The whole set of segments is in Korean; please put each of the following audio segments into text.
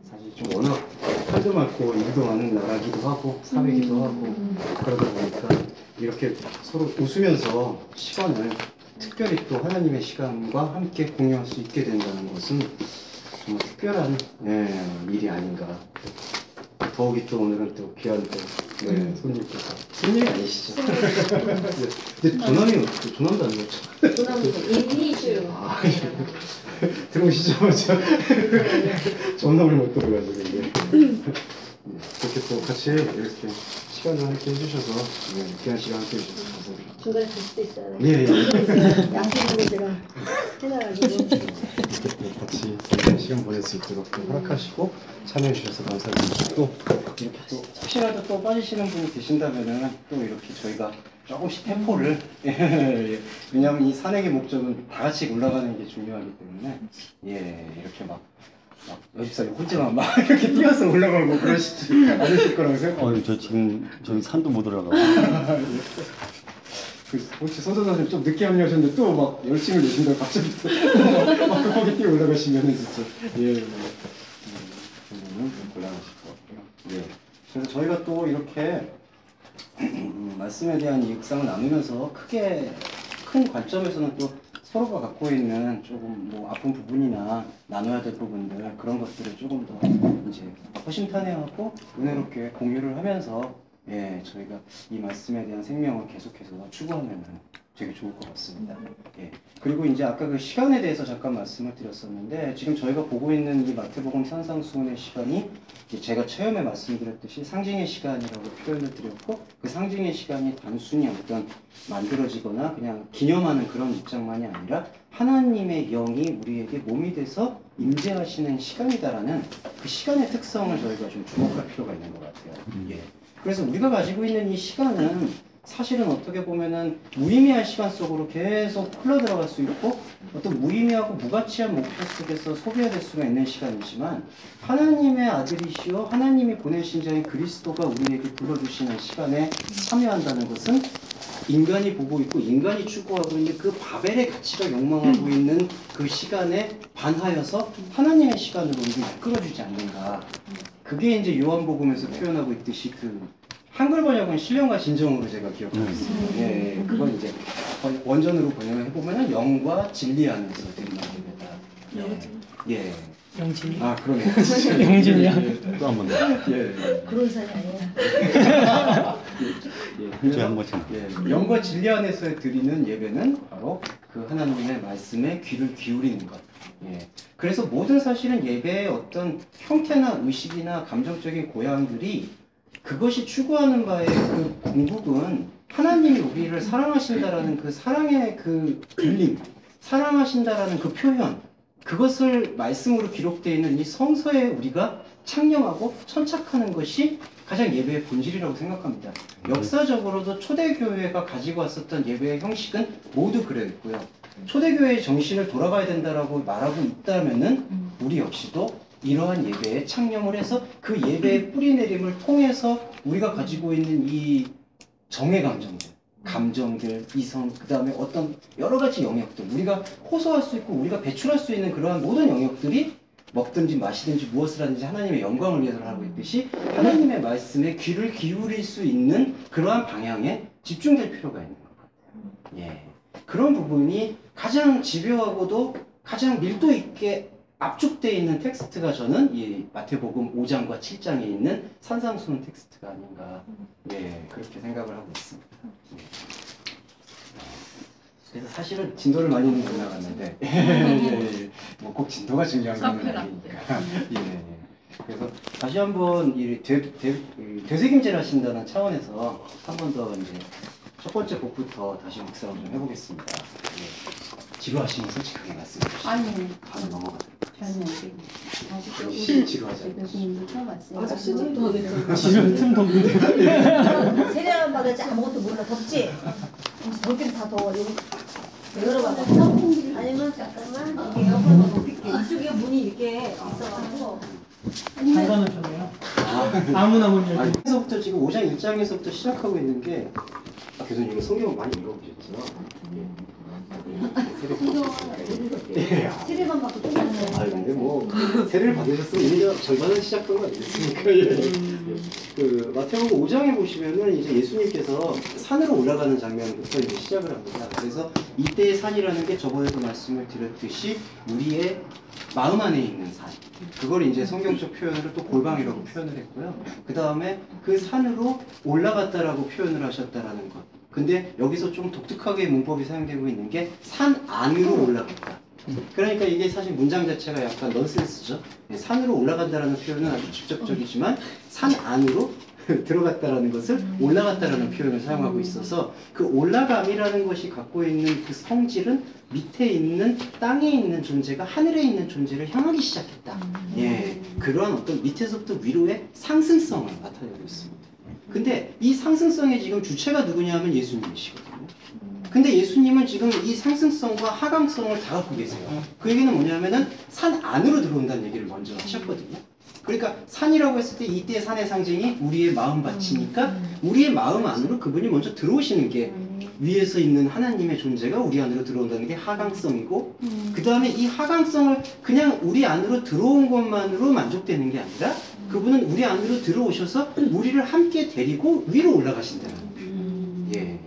사실 좀 워낙 살도 많고 일도 많은 나라기도 하고 사회기도 하고 그러다 보니까 이렇게 서로 웃으면서 시간을 특별히 또 하나님의 시간과 함께 공유할 수 있게 된다는 것은 정말 특별한 일이 아닌가. 더욱이 또 오늘은 또 귀한 또 손님께서 손님이 아니시죠? 근데 조남도 아니었죠? 조남도 예비주. 아, 들어오시자마자 전남을 못 들어가지고 이제 그렇게 또 같이 이렇게 시간을 함께 해주셔서 귀한 시간 함께 해주셔서 감사합니다. 중간에 갈 수도 있어요. 예. 양식으로 제가 해놔가지고. 같이 시간 보낼 수 있도록 또 허락하시고 참여해 주셔서 감사드립니다. 또 이렇게 또 혹시라도 또 빠지시는 분이 계신다면은 또 이렇게 저희가 조금씩 템포를 왜냐하면 이 산행의 목적은 다 같이 올라가는 게 중요하기 때문에 이렇게 막 여집사님 혼자만 막 이렇게 뛰어서 올라가고 그러시지 않으실 거라고 생각합니다. 저 지금 저기 산도 못 올라가고. 혹시 선생님 좀 늦게 합류하셨는데 또 막 열심히 내신다고 갑자기 막 급하게 뛰어 올라가시면은 진짜 그러면은 좀 곤란하실 것 같고요. 그래서 저희가 또 이렇게 말씀에 대한 이 묵상을 나누면서 크게 큰 관점에서는 또 서로가 갖고 있는 조금 뭐 아픈 부분이나 나눠야 될 부분들 그런 것들을 조금 더 이제 허심탄회하고 은혜롭게 공유를 하면서 저희가 이 말씀에 대한 생명을 계속해서 추구하면 되게 좋을 것 같습니다. 그리고 이제 아까 그 시간에 대해서 잠깐 말씀을 드렸었는데 지금 저희가 보고 있는 이 마태복음 산상수훈의 시간이 제가 처음에 말씀드렸듯이 상징의 시간이라고 표현을 드렸고 그 상징의 시간이 단순히 어떤 만들어지거나 그냥 기념하는 그런 입장만이 아니라 하나님의 영이 우리에게 몸이 돼서 임재하시는 시간이다라는 그 시간의 특성을 저희가 좀 주목할 필요가 있는 것 같아요. 그래서 우리가 가지고 있는 이 시간은 사실은 어떻게 보면은 무의미한 시간 속으로 계속 흘러들어갈 수 있고 어떤 무의미하고 무가치한 목표 속에서 소비될 수가 있는 시간이지만 하나님의 아들이시오 하나님이 보내신 자인 그리스도가 우리에게 불러주시는 시간에 참여한다는 것은 인간이 보고 있고 인간이 추구하고 있는 그 바벨의 가치가 욕망하고 있는 그 시간에 반하여서 하나님의 시간으로 우리를 이끌어주지 않는가. 그게 이제 요한복음에서 표현하고 있듯이 그 한글 번역은 신령과 진정으로 제가 기억하고 있습니다. 그건 이제 원전으로 번역을 해보면은 영과 진리 안에서 드리는 예배다. 영진이? 아, 그러네요. 영진이야? 또 한 번 더. 그런 산이 아니야. 제가 한 번씩. 영과 진리 안에서 드리는 예배는 바로 그 하나님의 말씀에 귀를 기울이는 것. 그래서 모든 사실은 예배의 어떤 형태나 의식이나 감정적인 고향들이 그것이 추구하는 바의 그 궁극은 하나님이 우리를 사랑하신다라는 그 사랑의 그 들림, 사랑하신다라는 그 표현, 그것을 말씀으로 기록되어 있는 이 성서에 우리가 창념하고 천착하는 것이 가장 예배의 본질이라고 생각합니다. 역사적으로도 초대교회가 가지고 왔었던 예배의 형식은 모두 그랬고요. 초대교회의 정신을 돌아가야 된다라고 말하고 있다면은 우리 역시도 이러한 예배에 창념을 해서 그 예배의 뿌리내림을 통해서 우리가 가지고 있는 이 정의 감정들, 이성, 그 다음에 어떤 여러 가지 영역들, 우리가 호소할 수 있고 우리가 배출할 수 있는 그러한 모든 영역들이 먹든지 마시든지 무엇을 하든지 하나님의 영광을 위해서 하고 있듯이 하나님의 말씀에 귀를 기울일 수 있는 그러한 방향에 집중될 필요가 있는 것 같아요. 그런 부분이 가장 집요하고도 가장 밀도 있게 압축되어 있는 텍스트가 저는 이 마태복음 5장과 7장에 있는 산상수훈 텍스트가 아닌가 그렇게 생각을 하고 있습니다. 그래서 사실은 진도를 많이는 못 나갔는데 뭐 꼭 진도가 중요한 건 아니니까 그래서 다시 한번 이 되새김질 하신다는 차원에서 한 번 더 이제 첫 번째 곡부터 다시 묵상을 좀 해보겠습니다. 지루하시면 솔직하게 말씀해 주시죠. 아니. 바로 넘어가도록 하겠습니다. 아직도 지루하지 교수님도 처음 왔어요. 아직 시즌도 안 했잖아. 지금 틈도 없는데. 세례만 받았지 아무것도 몰라. 덥지? 덥긴 다 더워. 열어봐봐. 아니면 잠깐만 이게 에어컨 더 높일게. 이쪽에 문이 이렇게 있어가지고. 장관을 쳤네요. 아무나 못 열고. 여기서부터 지금 5장 1장에서부터 시작하고 있는 게 교수님 이거 성경 많이 읽어보셨죠? 세례만 받고 끝났어요. 아 근데 뭐 세례를 받으셨으면 이미 절반은 시작한 거 아니겠습니까? 예. 그 마태복음 5장에 보시면은 이제 예수님께서 산으로 올라가는 장면부터 이제 시작을 합니다. 그래서 이때의 산이라는 게 저번에도 말씀을 드렸듯이 우리의 마음 안에 있는 산. 그걸 이제 성경적 표현으로 또 골방이라고 표현을 했고요. 그 다음에 그 산으로 올라갔다라고 표현을 하셨다라는 것. 근데 여기서 좀 독특하게 문법이 사용되고 있는 게 산 안으로 올라갔다. 그러니까 이게 사실 문장 자체가 약간 넌센스죠. 산으로 올라간다라는 표현은 아주 직접적이지만 산 안으로 들어갔다라는 것을 올라갔다라는 표현을 사용하고 있어서 그 올라감이라는 것이 갖고 있는 그 성질은 밑에 있는 땅에 있는 존재가 하늘에 있는 존재를 향하기 시작했다. 예, 그러한 어떤 밑에서부터 위로의 상승성을 나타내고 있습니다. 근데 이 상승성의 지금 주체가 누구냐면 예수님이시거든요. 근데 예수님은 지금 이 상승성과 하강성을 다 갖고 계세요. 그 얘기는 뭐냐면은 산 안으로 들어온다는 얘기를 먼저 하셨거든요. 그러니까 산이라고 했을 때 이때 산의 상징이 우리의 마음밭이니까 우리의 마음 안으로 그분이 먼저 들어오시는 게 위에서 있는 하나님의 존재가 우리 안으로 들어온다는 게 하강성이고 그 다음에 이 하강성을 그냥 우리 안으로 들어온 것만으로 만족되는 게 아니라 그분은 우리 안으로 들어오셔서 우리를 함께 데리고 위로 올라가신다는 거예요. 예.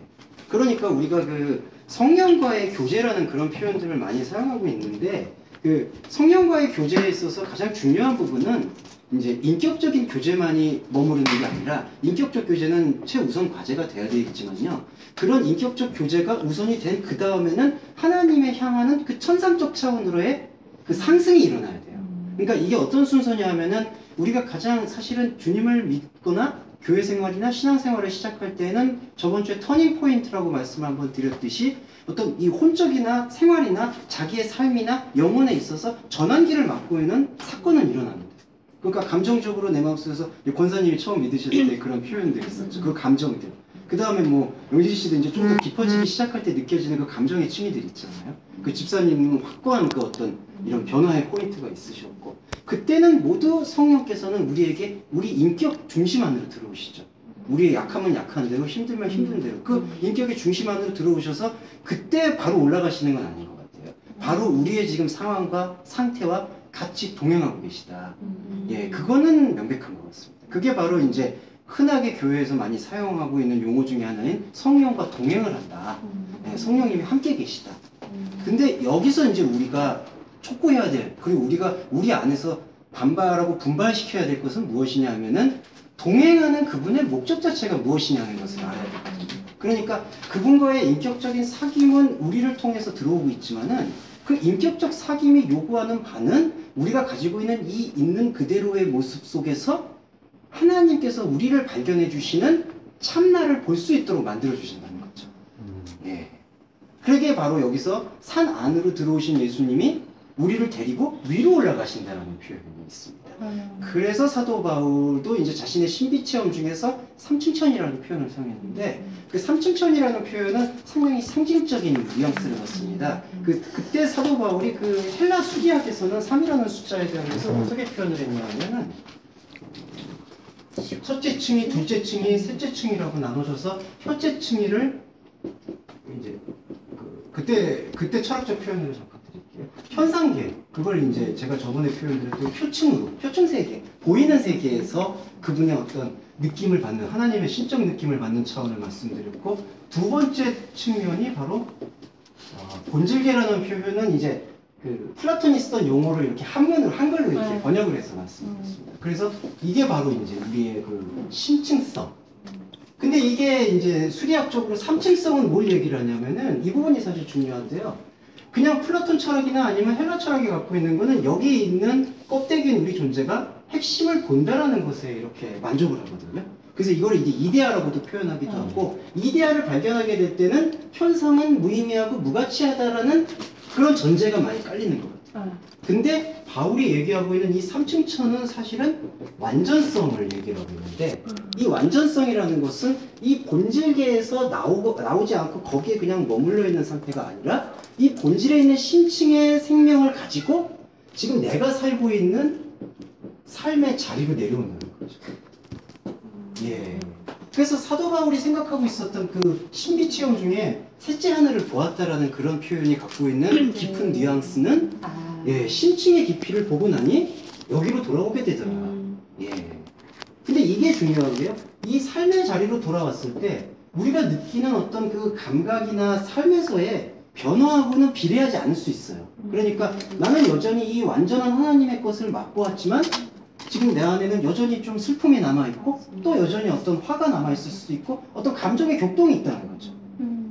그러니까 우리가 그 성령과의 교제라는 그런 표현들을 많이 사용하고 있는데 그 성령과의 교제에 있어서 가장 중요한 부분은 이제 인격적인 교제만이 머무르는 게 아니라 인격적 교제는 최우선 과제가 돼야 되겠지만요. 그런 인격적 교제가 우선이 된 그 다음에는 하나님의 향하는 그 천상적 차원으로의 그 상승이 일어나야 돼요. 그러니까 이게 어떤 순서냐 하면은 우리가 가장 사실은 주님을 믿거나 교회 생활이나 신앙 생활을 시작할 때는 저번 주에 터닝 포인트라고 말씀을 한번 드렸듯이 어떤 이 혼적이나 생활이나 자기의 삶이나 영혼에 있어서 전환기를 맞고 있는 사건은 일어납니다. 그러니까 감정적으로 내 마음속에서 권사님이 처음 믿으실 때 그런 표현들이 있었죠. 그 감정들. 그 다음에 뭐 영진 씨도 이제 좀 더 깊어지기 시작할 때 느껴지는 그 감정의 층이들 있잖아요. 그 집사님은 확고한 그 어떤 이런 변화의 포인트가 있으셨고 그때는 모두 성령께서는 우리에게 우리 인격 중심 안으로 들어오시죠. 우리의 약하면 약한 대로 힘들면 힘든 대로 그 인격의 중심 안으로 들어오셔서 그때 바로 올라가시는 건 아닌 것 같아요. 바로 우리의 지금 상황과 상태와 같이 동행하고 계시다. 예, 그거는 명백한 것 같습니다. 그게 바로 이제 흔하게 교회에서 많이 사용하고 있는 용어 중에 하나인 성령과 동행을 한다. 예, 성령님이 함께 계시다. 근데 여기서 이제 우리가 촉구해야 될, 그리고 우리가 우리 안에서 반발하고 분발시켜야 될 것은 무엇이냐 하면은 동행하는 그분의 목적 자체가 무엇이냐는 것을 알아야 되거든요. 그러니까 그분과의 인격적인 사귐은 우리를 통해서 들어오고 있지만은 그 인격적 사귐이 요구하는 바는 우리가 가지고 있는 이 있는 그대로의 모습 속에서 하나님께서 우리를 발견해 주시는 참나를 볼 수 있도록 만들어 주신다는 거죠. 예. 그게 바로 여기서 산 안으로 들어오신 예수님이 우리를 데리고 위로 올라가신다는 표현이 있습니다. 그래서 사도 바울도 이제 자신의 신비 체험 중에서 삼층천이라는 표현을 사용했는데 그 삼층천이라는 표현은 상당히 상징적인 뉘앙스를 갖습니다. 그때 사도 바울이 그 헬라 수리학에서는 3이라는 숫자에 대해서 어떻게 표현을 했냐면은 첫째 층이, 둘째 층이, 셋째 층이라고 나눠져서 첫째 층이를 이제 그때 철학적 표현으로 잠깐 드릴게요. 현상계, 그걸 이제 제가 저번에 표현드렸던 표층으로, 표층 세계, 보이는 세계에서 그분의 어떤 느낌을 받는, 하나님의 신적 느낌을 받는 차원을 말씀드렸고, 두 번째 측면이 바로 본질계라는 표현은 이제 그 플라톤이 쓰던 용어를 이렇게 한글로 이렇게 번역을 해서 말씀드렸습니다. 그래서 이게 바로 이제 우리의 그 심층성. 근데 이게 이제 수리학적으로 삼층성은 뭘 얘기를 하냐면은 이 부분이 사실 중요한데요. 그냥 플라톤 철학이나 아니면 헬라 철학이 갖고 있는 거는 여기 있는 껍데기인 우리 존재가 핵심을 본다라는 것에 이렇게 만족을 하거든요. 그래서 이걸 이제 이데아라고도 표현하기도 하고 이데아를 발견하게 될 때는 현상은 무의미하고 무가치하다라는 그런 전제가 많이 깔리는 것 같아요. 근데 바울이 얘기하고 있는 이 삼층천은 사실은 완전성을 얘기하고 있는데 이 완전성이라는 것은 이 본질계에서 나오지 않고 거기에 그냥 머물러 있는 상태가 아니라 이 본질에 있는 심층의 생명을 가지고 지금 내가 살고 있는 삶의 자리로 내려온다는 거죠. 예. 그래서 사도 바울이 생각하고 있었던 그 신비 체험 중에 셋째 하늘을 보았다라는 그런 표현이 갖고 있는 깊은 뉘앙스는 예, 심층의 깊이를 보고 나니 여기로 돌아오게 되더라. 예. 근데 이게 중요하고요. 이 삶의 자리로 돌아왔을 때 우리가 느끼는 어떤 그 감각이나 삶에서의 변화하고는 비례하지 않을 수 있어요. 그러니까 나는 여전히 이 완전한 하나님의 것을 맛보았지만 지금 내 안에는 여전히 좀 슬픔이 남아있고 또 여전히 어떤 화가 남아있을 수도 있고 어떤 감정의 격동이 있다는 거죠.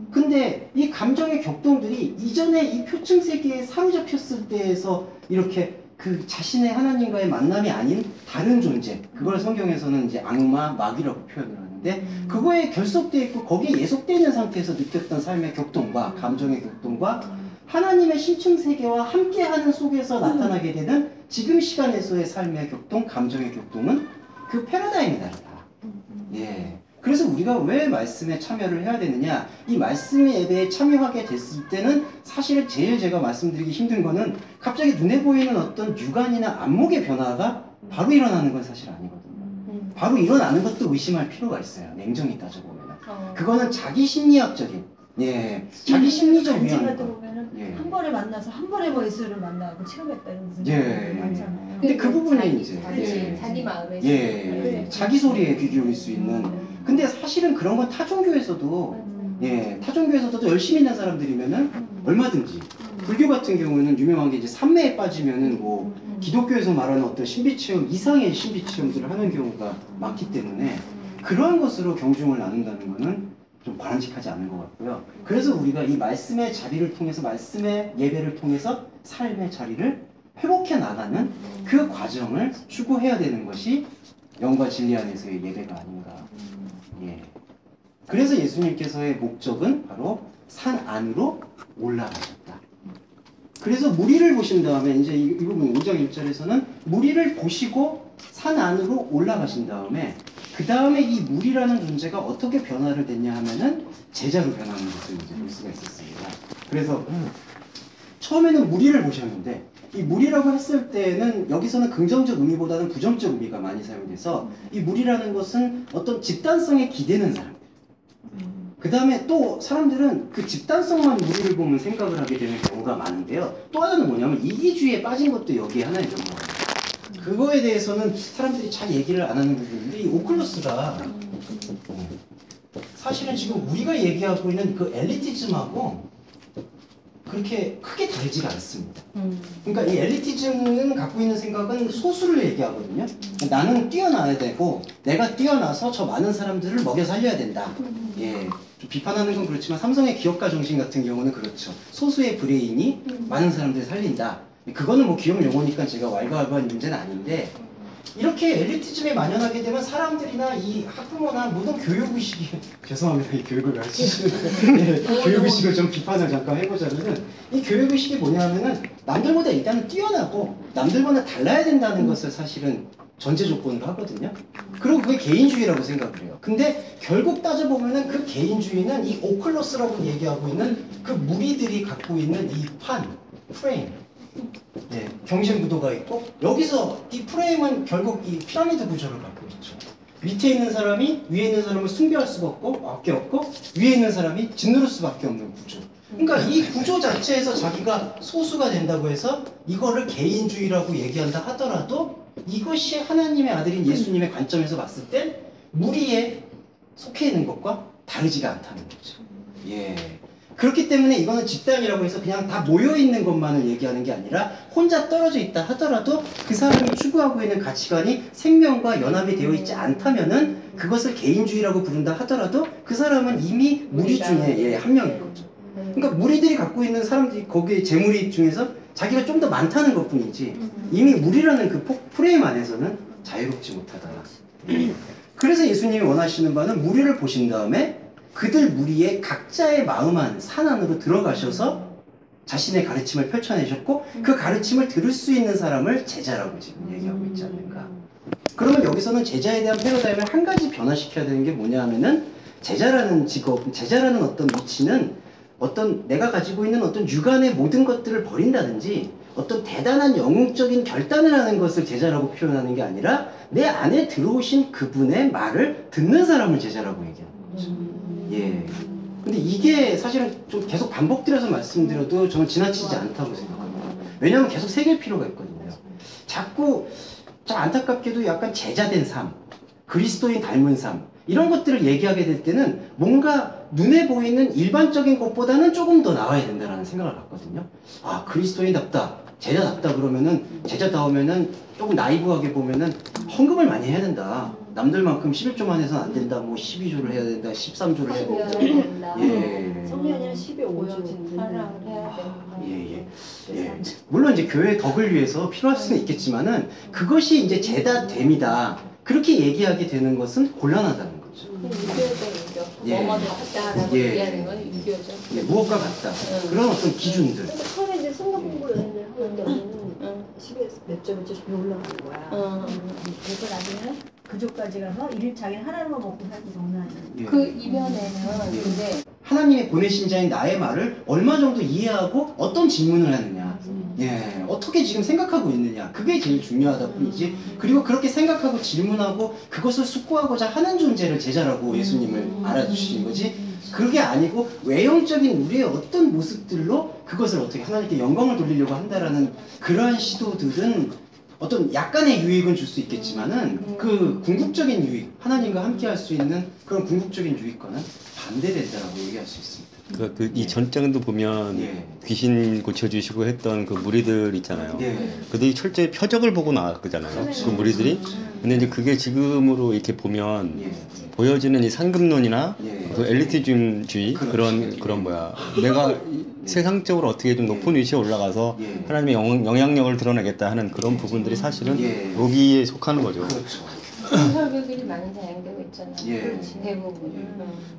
근데 이 감정의 격동들이 이전에 이 표층 세계에 사로잡혔을 때에서 이렇게 그 자신의 하나님과의 만남이 아닌 다른 존재, 그걸 성경에서는 이제 악마, 마귀라고 표현을 하는데 그거에 결속되어 있고 거기에 예속되어 있는 상태에서 느꼈던 삶의 격동과 감정의 격동과 하나님의 심층 세계와 함께하는 속에서 나타나게 되는 지금 시간에서의 삶의 격동, 감정의 격동은 그 패러다임이 다르다. 예. 그래서 우리가 왜 말씀에 참여를 해야 되느냐? 이 말씀의 예배에 참여하게 됐을 때는 사실은 제일 제가 말씀드리기 힘든 거는 갑자기 눈에 보이는 어떤 육안이나 안목의 변화가 바로 일어나는 건 사실 아니거든요. 바로 일어나는 것도 의심할 필요가 있어요. 냉정히 따져보면. 그거는 자기 심리학적인, 예, 자기 심리적 위험. 예. 한 번에 만나서 한 번에 뭐 예수를 만나고 체험했다 이런 무슨 예. 많잖아요. 근데 그 부분이 이제 그렇지. 자기 마음에 예, 자기 소리에 귀 기울일 수 있는. 근데 사실은 그런 건 타종교에서도 예, 타종교에서도 열심히 있는 사람들이면은 얼마든지. 불교 같은 경우는 유명한 게 이제 삼매에 빠지면은 뭐 기독교에서 말하는 어떤 신비 체험 이상의 신비 체험들을 하는 경우가 많기 때문에 그러한 것으로 경중을 나눈다는 거는 좀 바람직하지 않은 것 같고요. 그래서 우리가 이 말씀의 자리를 통해서 말씀의 예배를 통해서 삶의 자리를 회복해 나가는 그 과정을 추구해야 되는 것이 영과 진리 안에서의 예배가 아닌가. 예. 그래서 예수님께서의 목적은 바로 산 안으로 올라가셨다. 그래서 무리를 보신 다음에 이제 이 부분 5장 1절에서는 무리를 보시고 산 안으로 올라가신 다음에 그 다음에 이 무리라는 존재가 어떻게 변화를 됐냐 하면은 제자로 변하는 것을 이제 볼 수가 있었습니다. 그래서 처음에는 무리를 보셨는데 이 무리라고 했을 때는 여기서는 긍정적 의미보다는 부정적 의미가 많이 사용돼서 이 무리라는 것은 어떤 집단성에 기대는 사람. 그 다음에 또 사람들은 그 집단성만 무리를 보면 생각을 하게 되는 경우가 많은데요. 또 하나는 뭐냐면 이기주의에 빠진 것도 여기에 하나의 경우가 그거에 대해서는 사람들이 잘 얘기를 안 하는 부분인데 이 오클러스가 사실은 지금 우리가 얘기하고 있는 그 엘리티즘하고 그렇게 크게 다르지가 않습니다. 그러니까 이 엘리티즘은 갖고 있는 생각은 소수를 얘기하거든요. 나는 뛰어나야 되고 내가 뛰어나서 저 많은 사람들을 먹여 살려야 된다. 예, 좀 비판하는 건 그렇지만 삼성의 기업가 정신 같은 경우는 그렇죠. 소수의 브레인이 많은 사람들을 살린다. 그거는 뭐 기업 용어니까 제가 왈가왈부한 문제는 아닌데 이렇게 엘리티즘에 만연하게 되면 사람들이나 이 학부모나 모든 교육의식이 죄송합니다. 이 교육을 가르치시는 예, 교육의식을 좀 비판을 잠깐 해보자면은 이 교육의식이 뭐냐면은 남들보다 일단은 뛰어나고 남들보다 달라야 된다는 것을 사실은 전제 조건으로 하거든요. 그리고 그게 개인주의라고 생각을 해요. 근데 결국 따져보면은 그 개인주의는 이 오클러스라고 얘기하고 있는 그 무리들이 갖고 있는 이 프레임 네, 경쟁 구도가 있고 여기서 이 프레임은 결국 이 피라미드 구조를 갖고 있죠. 밑에 있는 사람이 위에 있는 사람을 숭배할 수밖에 없고 위에 있는 사람이 짓누를 수밖에 없는 구조. 그러니까 이 구조 자체에서 자기가 소수가 된다고 해서 이거를 개인주의라고 얘기한다 하더라도 이것이 하나님의 아들인 예수님의 관점에서 봤을 때 무리에 속해 있는 것과 다르지가 않다는 거죠. 예. 그렇기 때문에 이거는 집단이라고 해서 그냥 다 모여있는 것만을 얘기하는 게 아니라 혼자 떨어져 있다 하더라도 그 사람이 추구하고 있는 가치관이 생명과 연합이 되어 있지 않다면은 그것을 개인주의라고 부른다 하더라도 그 사람은 이미 무리 중에 한 명인 거죠. 그러니까 무리들이 갖고 있는 사람들이 거기에 재무리 중에서 자기가 좀 더 많다는 것 뿐이지 이미 무리라는 그 프레임 안에서는 자유롭지 못하다. 그래서 예수님이 원하시는 바는 무리를 보신 다음에 그들 무리의 각자의 마음 안 산 안으로 들어가셔서 자신의 가르침을 펼쳐내셨고 그 가르침을 들을 수 있는 사람을 제자라고 지금 얘기하고 있지 않는가. 그러면 여기서는 제자에 대한 패러다임을 한 가지 변화시켜야 되는 게 뭐냐 하면은 제자라는 직업, 제자라는 어떤 위치는 어떤 내가 가지고 있는 어떤 육안의 모든 것들을 버린다든지 어떤 대단한 영웅적인 결단을 하는 것을 제자라고 표현하는 게 아니라 내 안에 들어오신 그분의 말을 듣는 사람을 제자라고 얘기하는 거죠. 예. 근데 이게 사실은 좀 계속 반복드려서 말씀드려도 저는 지나치지 않다고 생각합니다. 왜냐하면 계속 새길 필요가 있거든요. 자꾸 좀 안타깝게도 약간 제자된 삶, 그리스도인 닮은 삶 이런 것들을 얘기하게 될 때는 뭔가 눈에 보이는 일반적인 것보다는 조금 더 나와야 된다는 생각을 갖거든요. 아, 그리스도인답다, 제자답다 그러면은 제자다우면은 조금 나이브하게 보면은 헌금을 많이 해야 된다. 남들만큼 11조만 해서는 안 된다. 뭐 12조를 해야 된다. 13조를 해야 된다. 예. 성리 아니라 12에 보여진 사랑을 해야 된다. 예. 물론 이제 교회의 덕을 위해서 필요할 수는 있겠지만은 그것이 이제 제다됨이다. 그렇게 얘기하게 되는 것은 곤란하다는 거죠. 유교적이죠. 예. 뭐뭐를 같다라고 예. 얘기하는 건 유교죠. 예, 무엇과 같다. 그런 어떤 기준들. 근데 처음에 이제 성경 공부를 하는데 언니는 응. 10에서 몇 점 올라가는 거야. 그래서 나중에는 그조까지 가서 자기는 하나님만 먹고 살고 정나는. 예. 그 이면에는 예. 근데 하나님의 보내신 자인 나의 말을 얼마 정도 이해하고 어떤 질문을 하느냐. 예, 어떻게 지금 생각하고 있느냐. 그게 제일 중요하다 뿐이지. 그리고 그렇게 생각하고 질문하고 그것을 숙고하고자 하는 존재를 제자라고 예수님을 알아주시는 거지. 그게 아니고 외형적인 우리의 어떤 모습들로 그것을 어떻게 하나님께 영광을 돌리려고 한다라는 그러한 시도들은 어떤 약간의 유익은 줄 수 있겠지만은 그 궁극적인 유익, 하나님과 함께 할 수 있는 그런 궁극적인 유익과는 반대된다라고 얘기할 수 있습니다. 이 전장도 보면 예. 귀신 고쳐주시고 했던 그 무리들 있잖아요. 예. 그들이 철저히 표적을 보고 나왔잖아요. 그 무리들이. 근데 이제 그게 지금으로 이렇게 보면 예. 보여지는 이 상급론이나 예. 그 엘리티즘주의 그렇죠. 그런 뭐야 내가 세상적으로 어떻게 좀 높은 위치에 올라가서 예. 하나님의 영향력을 드러내겠다 하는 그런 부분들이 사실은 예. 여기에 속하는 거죠. 그렇죠. 설교들이 많이 사용되고 있잖아요. 예. 대부분.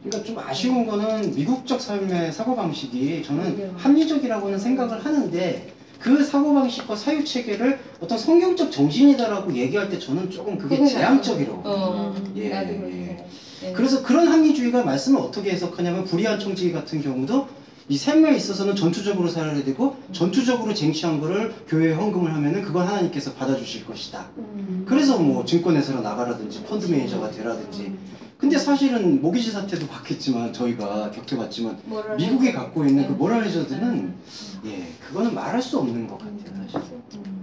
그러니까 좀 아쉬운 거는 미국적 삶의 사고방식이 저는 합리적이라고는 생각을 하는데 그 사고방식과 사유체계를 어떤 성경적 정신이다라고 얘기할 때 저는 조금 그게 제한적이라고 예. 나도 그렇게 생각해. 예. 그래서 그런 합리주의가 말씀을 어떻게 해석하냐면 불의한 청지기 같은 경우도 이 삶에 있어서는 전투적으로 살아야 되고 전투적으로 쟁취한 거를 교회에 헌금을 하면은 그걸 하나님께서 받아주실 것이다. 그래서 뭐 증권회사로 나가라든지 펀드 매니저가 되라든지. 근데 사실은 모기지 사태도 봤겠지만 저희가 겪어봤지만 미국이 갖고 있는 그 모랄리저들은 예 그거는 말할 수 없는 것 같아요 사실.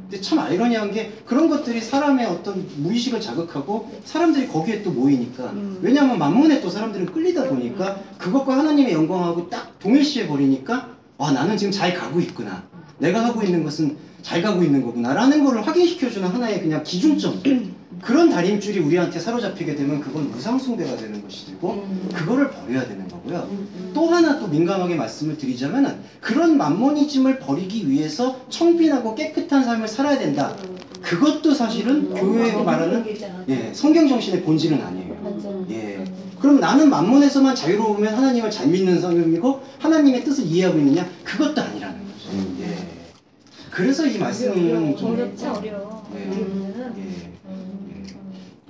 근데 참 아이러니한 게 그런 것들이 사람의 어떤 무의식을 자극하고 사람들이 거기에 또 모이니까 왜냐하면 만문에 또 사람들은 끌리다 보니까 그것과 하나님의 영광하고 딱 동일시해 버리니까 아 나는 지금 잘 가고 있구나. 내가 하고 있는 것은 잘 가고 있는 거구나 라는 거를 확인시켜주는 하나의 그냥 기준점 그런 다림줄이 우리한테 사로잡히게 되면 그건 무상숭배가 되는 것이 되고 그거를 버려야 되는 거고요. 또 하나 또 민감하게 말씀을 드리자면 그런 만모니즘을 버리기 위해서 청빈하고 깨끗한 삶을 살아야 된다. 그것도 사실은 교회가 말하는 예, 성경 정신의 본질은 아니에요. 예. 그럼 나는 만몬에서만 자유로우면 하나님을 잘 믿는 사람이고 하나님의 뜻을 이해하고 있느냐? 그것도 아니라는 거죠. 예. 그래서 이 말씀은 좀 어렵죠. 어려워. 예. 문제는 예.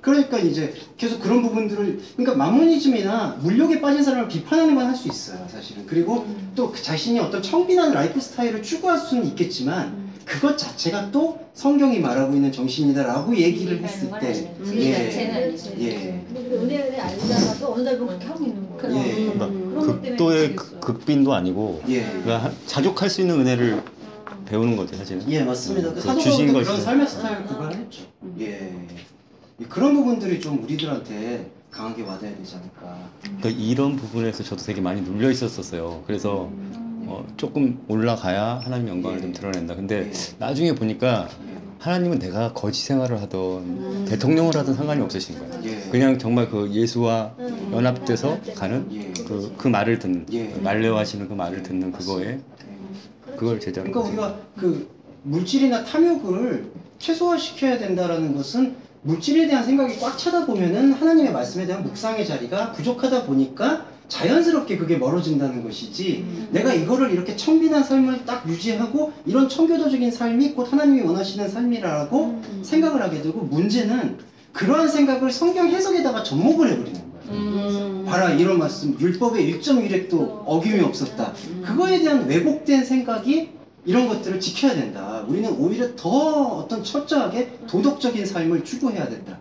그러니까 이제 계속 그런 부분들을 그러니까 마모니즘이나 물욕에 빠진 사람을 비판하는 건 할 수 있어요 사실은. 그리고 또 그 자신이 어떤 청빈한 라이프 스타일을 추구할 수는 있겠지만 그것 자체가 또 성경이 말하고 있는 정신이다라고 얘기를 했을 때 예. 근데 그 은혜를 알다가도 어느 날 보면 그렇게 하고 있는 거예요. 예. 그런 것 때문에 극도의 모르겠어요. 극빈도 아니고 예. 그러니까 자족할 수 있는 은혜를 배우는 거죠 사실은. 예, 맞습니다. 그 주신 사도바울도 그런 것이죠. 삶의 스타일 구가했죠. 예. 그런 부분들이 좀 우리들한테 강하게 와닿아야 되지 않을까. 그러니까 이런 부분에서 저도 되게 많이 눌려 있었어요. 그래서 조금 올라가야 하나님 영광을 좀 드러낸다. 근데 예. 나중에 보니까 하나님은 내가 거지 생활을 하던 대통령을 하든 상관이 없으신 거예요. 예. 그냥 정말 그 예수와 연합돼서 가는 예. 그 말을 듣는 예. 말려하시는 그 말을 듣는 그거에 그걸 제자로. 그러니까 우리가 그 물질이나 탐욕을 최소화시켜야 된다라는 것은 물질에 대한 생각이 꽉 차다 보면은 하나님의 말씀에 대한 묵상의 자리가 부족하다 보니까 자연스럽게 그게 멀어진다는 것이지 내가 이거를 이렇게 청빈한 삶을 딱 유지하고 이런 청교도적인 삶이 곧 하나님이 원하시는 삶이라고 생각을 하게 되고 문제는 그러한 생각을 성경 해석에다가 접목을 해버리는 거예요. 봐라 이런 말씀 율법의 1.1획도 어김이 없었다. 그거에 대한 왜곡된 생각이 이런 것들을 지켜야 된다. 우리는 오히려 더 어떤 철저하게 도덕적인 삶을 추구해야 된다.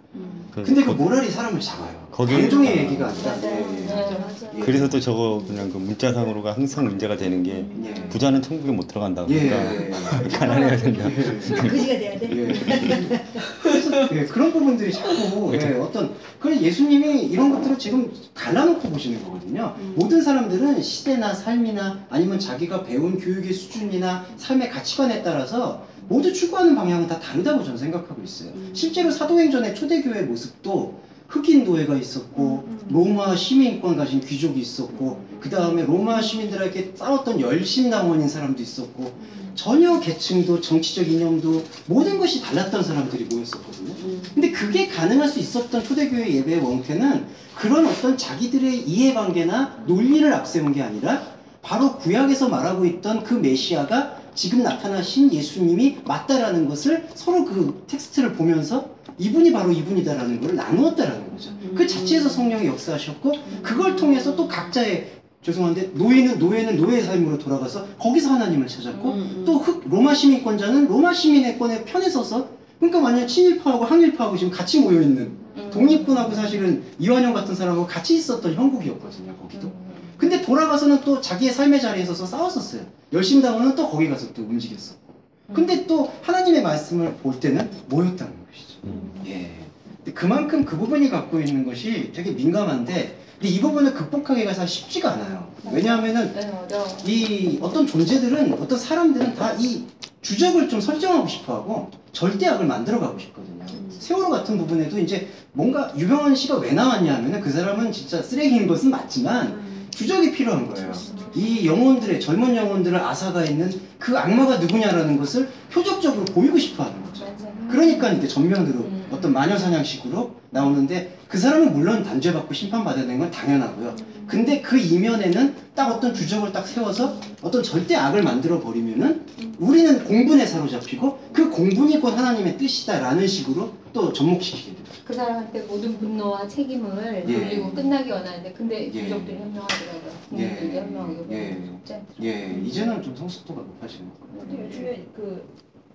근데 그 모랄이 사람을 잡아요. 방종의 얘기가 아니라. 맞아요. 네. 맞아. 예. 그래서 또 저거 그냥 그 문자상으로가 항상 문제가 되는 게 예. 부자는 천국에 못 들어간다고 예. 그러니까 가난해야 된다. 그지가 돼야 돼. 예. 그래서 예, 그런 부분들이 자꾸 예, 어떤 그런 예수님이 이런 것들을 지금 갈라놓고 보시는 거거든요. 모든 사람들은 시대나 삶이나 아니면 자기가 배운 교육의 수준이나 삶의 가치관에 따라서 모두 추구하는 방향은 다 다르다고 저는 생각하고 있어요. 실제로 사도행전의 초대교회 모습도 흑인 노예가 있었고 로마 시민권 가진 귀족이 있었고 그 다음에 로마 시민들에게 싸웠던 열심당원인 사람도 있었고 전혀 계층도 정치적 이념도 모든 것이 달랐던 사람들이 모였었거든요. 근데 그게 가능할 수 있었던 초대교회 예배의 원태는 그런 어떤 자기들의 이해관계나 논리를 앞세운 게 아니라 바로 구약에서 말하고 있던 그 메시아가 지금 나타나신 예수님이 맞다라는 것을 서로 그 텍스트를 보면서 이분이 바로 이분이다라는 걸 나누었다라는 거죠. 그 자체에서 성령이 역사하셨고 그걸 통해서 또 각자의 죄송한데 노예는 노예의 삶으로 돌아가서 거기서 하나님을 찾았고 또 로마 시민권자는 로마 시민의 권에 편에 서서 그러니까 만약 친일파하고 항일파하고 지금 같이 모여있는 독립군하고 사실은 이완용 같은 사람하고 같이 있었던 형국이었거든요. 거기도. 근데 돌아가서는 또 자기의 삶의 자리에 서서 싸웠었어요. 열심당원은 또 거기 가서 또 움직였었고. 근데 또 하나님의 말씀을 볼 때는 모였다는 것이죠. 예. 근데 그만큼 그 부분이 갖고 있는 것이 되게 민감한데 근데 이 부분을 극복하기가 사실 쉽지가 않아요. 왜냐하면은 네, 어려워. 이 어떤 존재들은 어떤 사람들은 다 이 주적을 좀 설정하고 싶어하고 절대악을 만들어가고 싶거든요. 세월호 같은 부분에도 이제 뭔가 유병헌 씨가 왜 나왔냐 하면은 그 사람은 진짜 쓰레기인 것은 맞지만 주적이 필요한 거예요. 이 영혼들의 젊은 영혼들을 앗아가 있는 그 악마가 누구냐라는 것을 표적적으로 보이고 싶어하는 거죠. 맞아. 그러니까 이제 전면으로 어떤 마녀사냥식으로 나오는데 그 사람은 물론 단죄받고 심판받아야 되는 건 당연하고요. 근데 그 이면에는 딱 어떤 주적을 딱 세워서 어떤 절대 악을 만들어 버리면은 우리는 공분에 사로잡히고 그 공분이 곧 하나님의 뜻이다라는 식으로 또 접목시키게 돼요. 그 사람한테 모든 분노와 책임을 예. 돌리고 끝나기 원하는데 근데 예. 유족들이 현명하더라고요. 예. 국민들이 현명하고 예. 쉽지 않더라고요. 예, 이제는 좀 성숙도가 높아지는 것 같아요. 근데 요즘에 그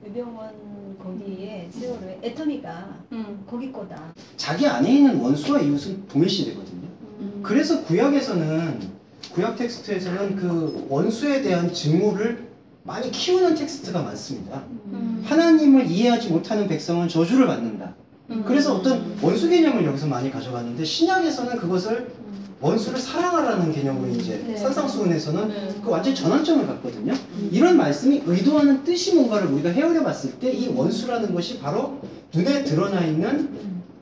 유병원 거기에 세월호에 애터미가 거기 거다. 자기 안에 있는 원수와 이웃은 동일시되거든요. 그래서 구약 텍스트에서는 그 원수에 대한 증오를 많이 키우는 텍스트가 많습니다. 하나님을 이해하지 못하는 백성은 저주를 받는다. 그래서 어떤 원수 개념을 여기서 많이 가져갔는데 신약에서는 그것을 원수를 사랑하라는 개념으로 이제 네. 산상수훈에서는 네. 그 완전히 전환점을 갖거든요. 이런 말씀이 의도하는 뜻이 뭔가를 우리가 헤아려 봤을 때 이 원수라는 것이 바로 눈에 드러나 있는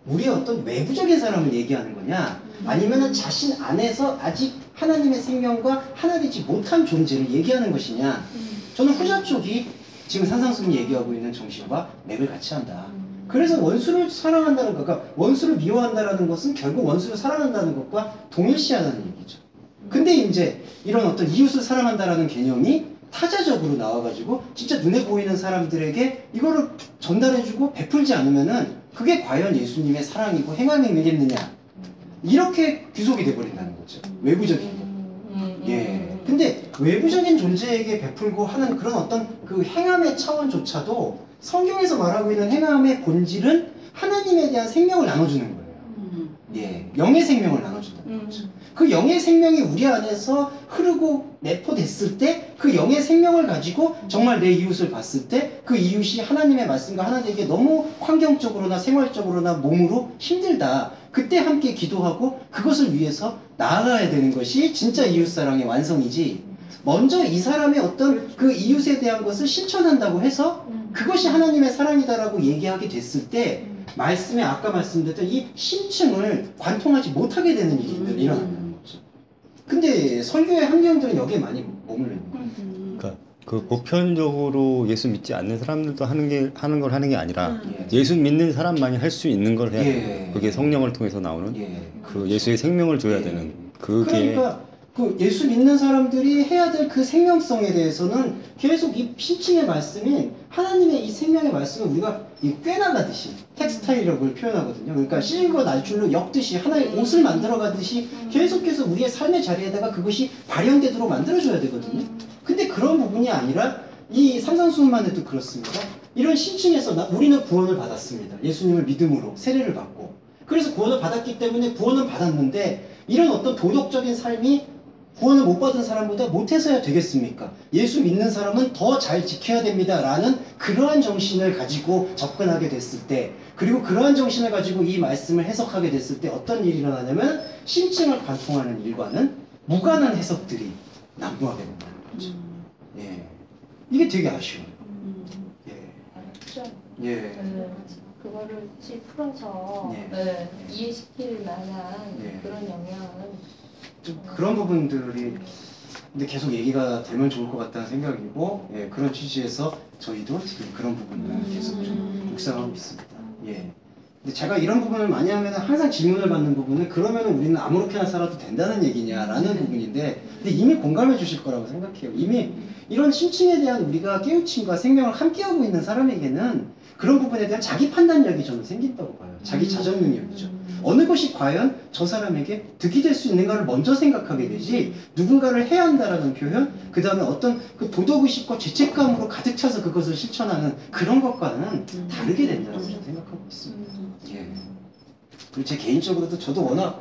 우리의 어떤 외부적인 사람을 얘기하는 거냐 아니면은 자신 안에서 아직 하나님의 생명과 하나 되지 못한 존재를 얘기하는 것이냐. 저는 후자 쪽이 지금 산상수훈이 얘기하고 있는 정신과 맥을 같이 한다. 그래서 원수를 사랑한다는 것, 그러니까 원수를 미워한다는 것은 결국 원수를 사랑한다는 것과 동일시하다는 얘기죠. 근데 이제 이런 어떤 이웃을 사랑한다라는 개념이 타자적으로 나와가지고 진짜 눈에 보이는 사람들에게 이거를 전달해주고 베풀지 않으면은 그게 과연 예수님의 사랑이고 행함이겠느냐. 이렇게 귀속이 돼버린다는 거죠. 외부적인 것. 예. 근데 외부적인 존재에게 베풀고 하는 그런 어떤 그 행함의 차원조차도 성경에서 말하고 있는 행함의 본질은 하나님에 대한 생명을 나눠주는 거예요. 예, 영의 생명을 나눠준다는 거죠. 그 영의 생명이 우리 안에서 흐르고 내포됐을 때 그 영의 생명을 가지고 정말 내 이웃을 봤을 때 그 이웃이 하나님의 말씀과 하나님에게 너무 환경적으로나 생활적으로나 몸으로 힘들다. 그때 함께 기도하고 그것을 위해서 나아가야 되는 것이 진짜 이웃사랑의 완성이지. 먼저 이 사람의 어떤 그 이웃에 대한 것을 실천한다고 해서 그것이 하나님의 사랑이다라고 얘기하게 됐을 때 말씀에 아까 말씀드렸던 이 심층을 관통하지 못하게 되는 일이 일어난다는 거죠. 근데 설교의 환경들은 여기에 많이 머물러 있는 거예요. 그러니까 그 보편적으로 예수 믿지 않는 사람들도 하는 걸 하는 게 아니라 예. 예수 믿는 사람만이 할 수 있는 걸 해야 예. 돼요. 그게 성령을 통해서 나오는 예. 그 예수의 생명을 줘야 예. 되는 그게 그러니까 그 예수 믿는 사람들이 해야 될 그 생명성에 대해서는 계속 이 신층의 말씀인 하나님의 이 생명의 말씀을 우리가 꿰나가듯이 텍스타일이라고 표현하거든요. 그러니까 실과 날줄로 엮듯이 하나의 옷을 만들어가듯이 계속해서 우리의 삶의 자리에다가 그것이 발현되도록 만들어줘야 되거든요. 근데 그런 부분이 아니라 이 산상수훈만 해도 그렇습니다. 이런 심층에서 우리는 구원을 받았습니다. 예수님을 믿음으로 세례를 받고. 그래서 구원을 받았기 때문에 구원을 받았는데 이런 어떤 도덕적인 삶이 구원을 못 받은 사람보다 못해서야 되겠습니까? 예수 믿는 사람은 더 잘 지켜야 됩니다. 라는 그러한 정신을 가지고 접근하게 됐을 때, 그리고 그러한 정신을 가지고 이 말씀을 해석하게 됐을 때 어떤 일이 일어나냐면 심층을 관통하는 일과는 무관한 해석들이 난무하게 된다는 거죠. 예. 이게 되게 아쉬워요. 예. 어렵죠. 예. 그거를 실 풀어서 예. 이해시킬 만한 예. 그런 영향은 좀 그런 부분들이 근데 계속 얘기가 되면 좋을 것 같다는 생각이고, 예, 그런 취지에서 저희도 지금 그런 부분을 계속 좀 묵상하고 있습니다. 예. 근데 제가 이런 부분을 많이 하면 항상 질문을 받는 부분은 그러면 우리는 아무렇게나 살아도 된다는 얘기냐라는 부분인데, 근데 이미 공감해 주실 거라고 생각해요. 이미 이런 심층에 대한 우리가 깨우침과 생명을 함께하고 있는 사람에게는 그런 부분에 대한 자기 판단력이 저는 생긴다고 봐요. 자기 자정 능력이죠. 어느 것이 과연 저 사람에게 득이 될 수 있는가를 먼저 생각하게 되지, 누군가를 해야 한다라는 표현, 그 다음에 어떤 그 도덕의식과 죄책감으로 가득 차서 그것을 실천하는 그런 것과는 다르게 된다고 저는 생각하고 있습니다. 예. 그리고 제 개인적으로도 저도 워낙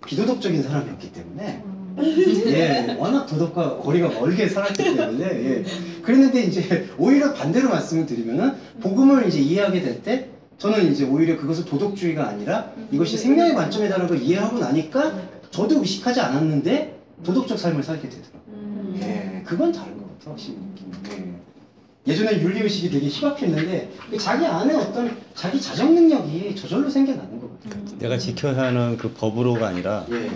비도덕적인 사람이었기 때문에 예, 워낙 도덕과 거리가 멀게 살았기 때문에 예. 그랬는데 이제 오히려 반대로 말씀을 드리면은 복음을 이제 이해하게 될 때 저는 이제 오히려 그것을 도덕주의가 아니라 이것이 생명의 관점이다라고 이해하고 나니까 저도 의식하지 않았는데 도덕적 삶을 살게 되더라고요. 예, 그건 다른 것 같아요, 확실히 느낌이. 예. 예전에 윤리의식이 되게 희박했는데 자기 안에 어떤 자기 자정 능력이 저절로 생겨나는 것 같아요. 내가 지켜야 하는 그 법으로가 아니라 예.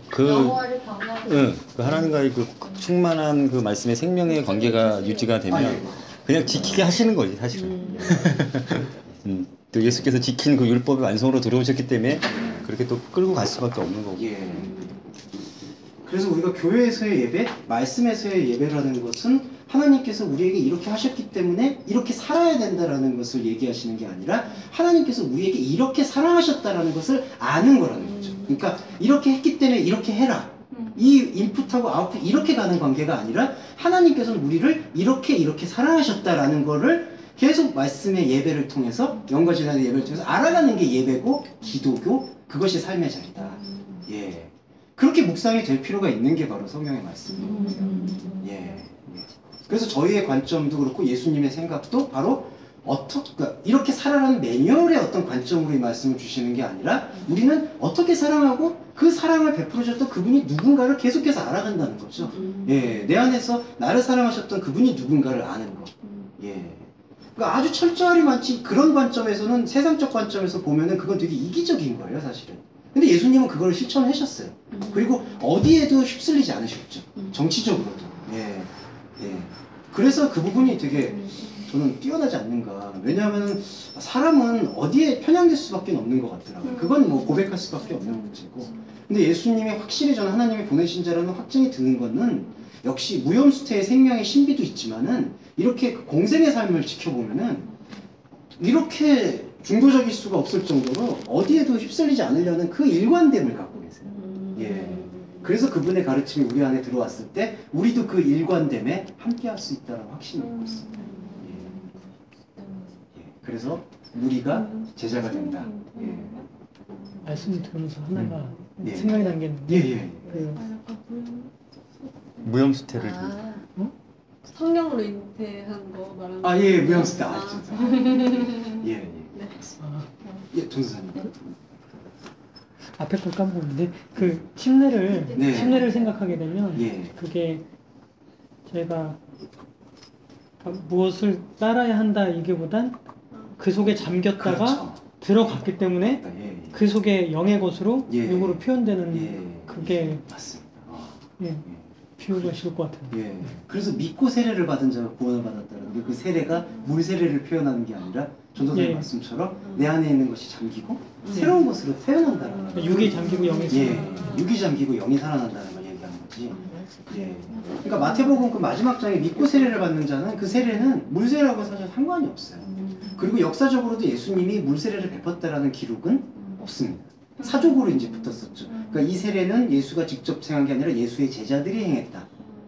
그 영어를 병하고 그 하나님과의 그 충만한 그 말씀의 생명의 관계가 유지가 되면 아, 예. 그냥 지키게 하시는 거지 사실은. 또 예수께서 지킨 그 율법의 완성으로 들어오셨기 때문에 그렇게 또 끌고 갈 수밖에 없는 거고. 예. 그래서 우리가 교회에서의 예배, 말씀에서의 예배라는 것은 하나님께서 우리에게 이렇게 하셨기 때문에 이렇게 살아야 된다라는 것을 얘기하시는 게 아니라 하나님께서 우리에게 이렇게 사랑하셨다라는 것을 아는 거라는 거죠. 그러니까 이렇게 했기 때문에 이렇게 해라. 이 인풋하고 아웃풋 이렇게 가는 관계가 아니라 하나님께서는 우리를 이렇게 사랑하셨다라는 거를 계속 말씀의 예배를 통해서 영과 진화의 예배를 통해서 알아가는 게 예배고 기도교, 그것이 삶의 자리다. 예. 그렇게 묵상이 될 필요가 있는 게 바로 성경의 말씀이에요. 예. 그래서 저희의 관점도 그렇고 예수님의 생각도 바로 그러니까 이렇게 살아라는 매뉴얼의 어떤 관점으로 이 말씀을 주시는 게 아니라 우리는 어떻게 사랑하고 그 사랑을 베풀어줬던 그분이 누군가를 계속해서 알아간다는 거죠. 예. 내 안에서 나를 사랑하셨던 그분이 누군가를 아는 거. 예. 그러니까 아주 철저하리 많지 그런 관점에서는 세상적 관점에서 보면은 그건 되게 이기적인 거예요, 사실은. 근데 예수님은 그걸 실천하셨어요. 그리고 어디에도 휩쓸리지 않으셨죠. 정치적으로도. 예. 예. 그래서 그 부분이 되게 저는 뛰어나지 않는가. 왜냐하면 사람은 어디에 편향될 수밖에 없는 것 같더라고요. 그건 뭐 고백할 수밖에 없는 문제고. 근데 예수님이 확실히 저는 하나님이 보내신 자라는 확증이 드는 거는 역시 무염수태의 생명의 신비도 있지만은 이렇게 공생의 삶을 지켜보면은 이렇게 중도적일 수가 없을 정도로 어디에도 휩쓸리지 않으려는 그 일관됨을 갖고 계세요. 예. 그래서 그분의 가르침이 우리 안에 들어왔을 때 우리도 그 일관됨에 함께할 수 있다는 확신이 있고 있습니다. 예. 예. 그래서 우리가 제자가 된다. 예. 말씀을 들으면서 하나가 예. 생각이 난 게 있는데 예. 그 무염수태를 성령으로 잉태한 거 말하는 아, 예, 무염수태 아시죠? 예, 예. 아, 예, 전사님. 앞에 걸 까먹었는데 그 침례를 네. 침례를 생각하게 되면 예. 그게 저희가 무엇을 따라야 한다 이게보단 그 속에 잠겼다가 그렇죠. 들어갔기 때문에 예, 예. 그 속에 영의 것으로 예. 육으로 표현되는 예. 그게 맞습니다. 예, 비유가 쉬울 것 같아요. 예. 그래서 믿고 세례를 받은 자가 구원을 받았다는 게 그 세례가 물 세례를 표현하는 게 아니라 전도사님 예. 말씀처럼 내 안에 있는 것이 잠기고 새로운 것으로 태어난다는 거예요. 육이 잠기고 영이 예. 육이 잠기고 영이 살아난다는 걸 얘기하는 거지. 예. 그러니까 마태복음 그 마지막 장에 믿고 세례를 받는 자는 그 세례는 물 세례라고 사실 상관이 없어요. 그리고 역사적으로도 예수님이 물 세례를 베풀었다라는 기록은 없습니다. 사족으로 이제 붙었었죠. 그러니까 이 세례는 예수가 직접 행한 게 아니라 예수의 제자들이 행했다.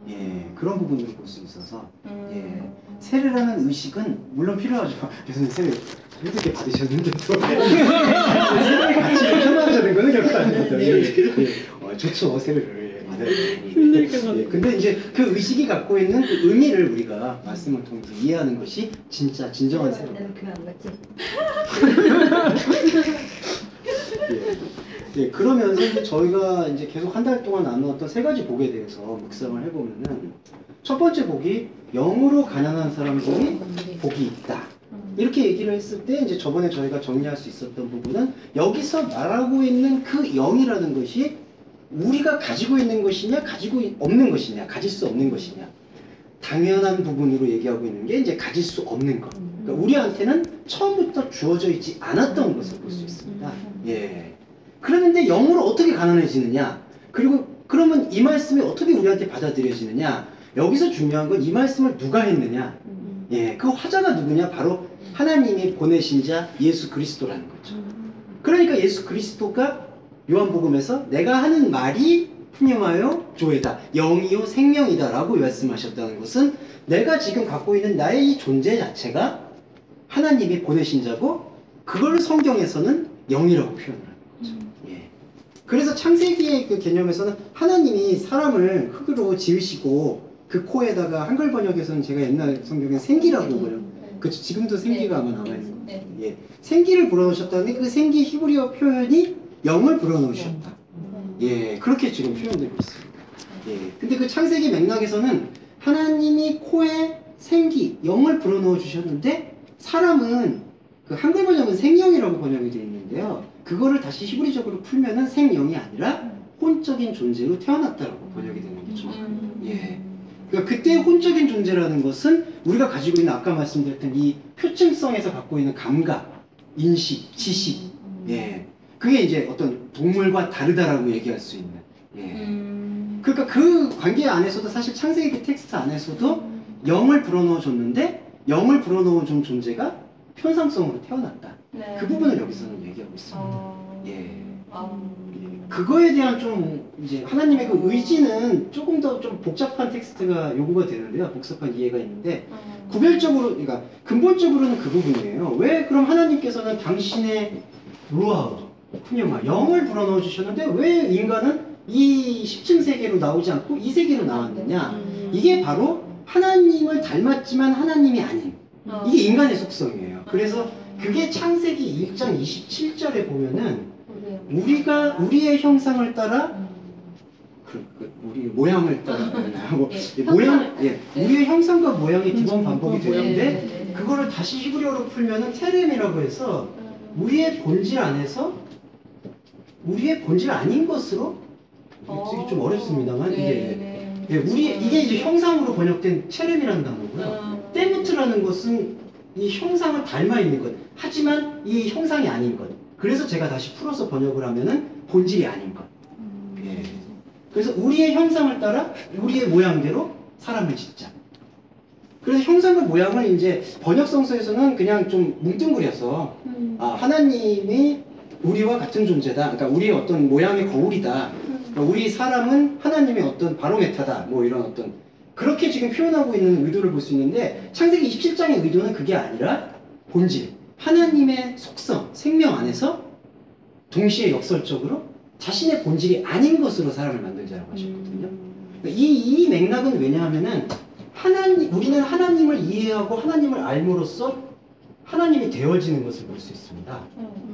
예, 그런 부분으로 볼 수 있어서 예, 세례라는 의식은 물론 필요하죠. 교수님 세례 힘들게 받으셨는데 또 세례를 같이 편하셔야 거는 결코 아닙니다. 예, 예. 좋죠 세례를 받아야 힘들게 예, 근데 이제 그 의식이 갖고 있는 그 의미를 우리가 말씀을 통해서 이해하는 것이 진짜 진정한 세례. 내가 교회 안 갔지. 예, 그러면서 이제 저희가 이제 계속 한 달 동안 나누었던 세 가지 복에 대해서 묵상을 해보면은 첫 번째 복이 영으로 가난한 사람들이 복이 있다. 이렇게 얘기를 했을 때 이제 저번에 저희가 정리할 수 있었던 부분은 여기서 말하고 있는 그 영이라는 것이 우리가 가지고 있는 것이냐, 가지고 없는 것이냐, 가질 수 없는 것이냐. 당연한 부분으로 얘기하고 있는 게 이제 가질 수 없는 것. 그러니까 우리한테는 처음부터 주어져 있지 않았던 것을 볼 수 있습니다. 예. 그런데 영으로 어떻게 가난해지느냐? 그리고 그러면 이 말씀이 어떻게 우리한테 받아들여지느냐? 여기서 중요한 건 이 말씀을 누가 했느냐? 예, 그 화자가 누구냐? 바로 하나님이 보내신 자 예수 그리스도라는 거죠. 그러니까 예수 그리스도가 요한복음에서 내가 하는 말이 푸념하여 조에다 영이요 생명이다 라고 말씀하셨다는 것은 내가 지금 갖고 있는 나의 이 존재 자체가 하나님이 보내신 자고 그걸 성경에서는 영이라고 표현을 하는 거죠. 예. 그래서 창세기의 그 개념에서는 하나님이 사람을 흙으로 지으시고 그 코에다가 한글 번역에서는 제가 옛날 성경에 생기라고 번역. 그렇죠. 지금도 생기가 아마 나와 있는 것 같아요. 예. 생기를 불어넣으셨다는데 그 생기 히브리어 표현이 영을 불어넣으셨다. 예, 그렇게 지금 표현되고 있습니다. 예. 근데 그 창세기 맥락에서는 하나님이 코에 생기, 영을 불어넣어 주셨는데 사람은 그 한글 번역은 생영이라고 번역이 되어 있는데요. 그거를 다시 히브리적으로 풀면은 생영이 아니라 혼적인 존재로 태어났다라고 번역이 되는 거죠. 예. 그러니까 그때 혼적인 존재라는 것은 우리가 가지고 있는 아까 말씀드렸던 이 표층성에서 갖고 있는 감각, 인식, 지식, 예, 그게 이제 어떤 동물과 다르다라고 얘기할 수 있는. 예. 그러니까 그 관계 안에서도 사실 창세기 텍스트 안에서도 영을 불어넣어 줬는데 영을 불어넣어 준 존재가 편상성으로 태어났다. 네. 그 부분을 여기서는 얘기하고 있습니다. 예. 예. 그거에 대한 좀 이제 하나님의 그 의지는 조금 더 좀 복잡한 텍스트가 요구가 되는데요. 복잡한 이해가 있는데 구별적으로 그러니까 근본적으로는 그 부분이에요. 왜 그럼 하나님께서는 당신의 루아우, 푸념아, 영을 불어넣어 주셨는데 왜 인간은 이 10층 세계로 나오지 않고 이 세계로 나왔느냐? 이게 바로 하나님을 닮았지만 하나님이 아닌 이게 인간의 속성이에요. 그래서 그게 창세기 1장 27절에 보면은 우리가 우리의 형상을 따라 우리 모양을 따라 뭐, 모양 우리의 형상과 모양이 두 번 반복이 되는데 그거를 다시 히브리어로 풀면은 테렘이라고 해서 우리의 본질 안에서 우리의 본질 아닌 것으로 이게 좀 어렵습니다만 이게 이제 형상으로 번역된 체렘이라는 단어고요. 때부트라는 것은 이 형상을 닮아 있는 것. 하지만 이 형상이 아닌 것. 그래서 제가 다시 풀어서 번역을 하면은 본질이 아닌 것. 예. 그래서 우리의 형상을 따라 우리의 모양대로 사람을 짓자. 그래서 형상과 모양을 이제 번역성서에서는 그냥 좀 뭉뚱그려서 하나님이 우리와 같은 존재다. 그러니까 우리의 어떤 모양의 거울이다. 그러니까 우리 사람은 하나님의 어떤 바로메타다. 뭐 이런 어떤 그렇게 지금 표현하고 있는 의도를 볼 수 있는데 창세기 27장의 의도는 그게 아니라 본질, 하나님의 속성, 생명 안에서 동시에 역설적으로 자신의 본질이 아닌 것으로 사람을 만들자라고 하셨거든요. 이 맥락은 왜냐하면은 우리는 하나님을 이해하고 하나님을 알므로써 하나님이 되어지는 것을 볼 수 있습니다.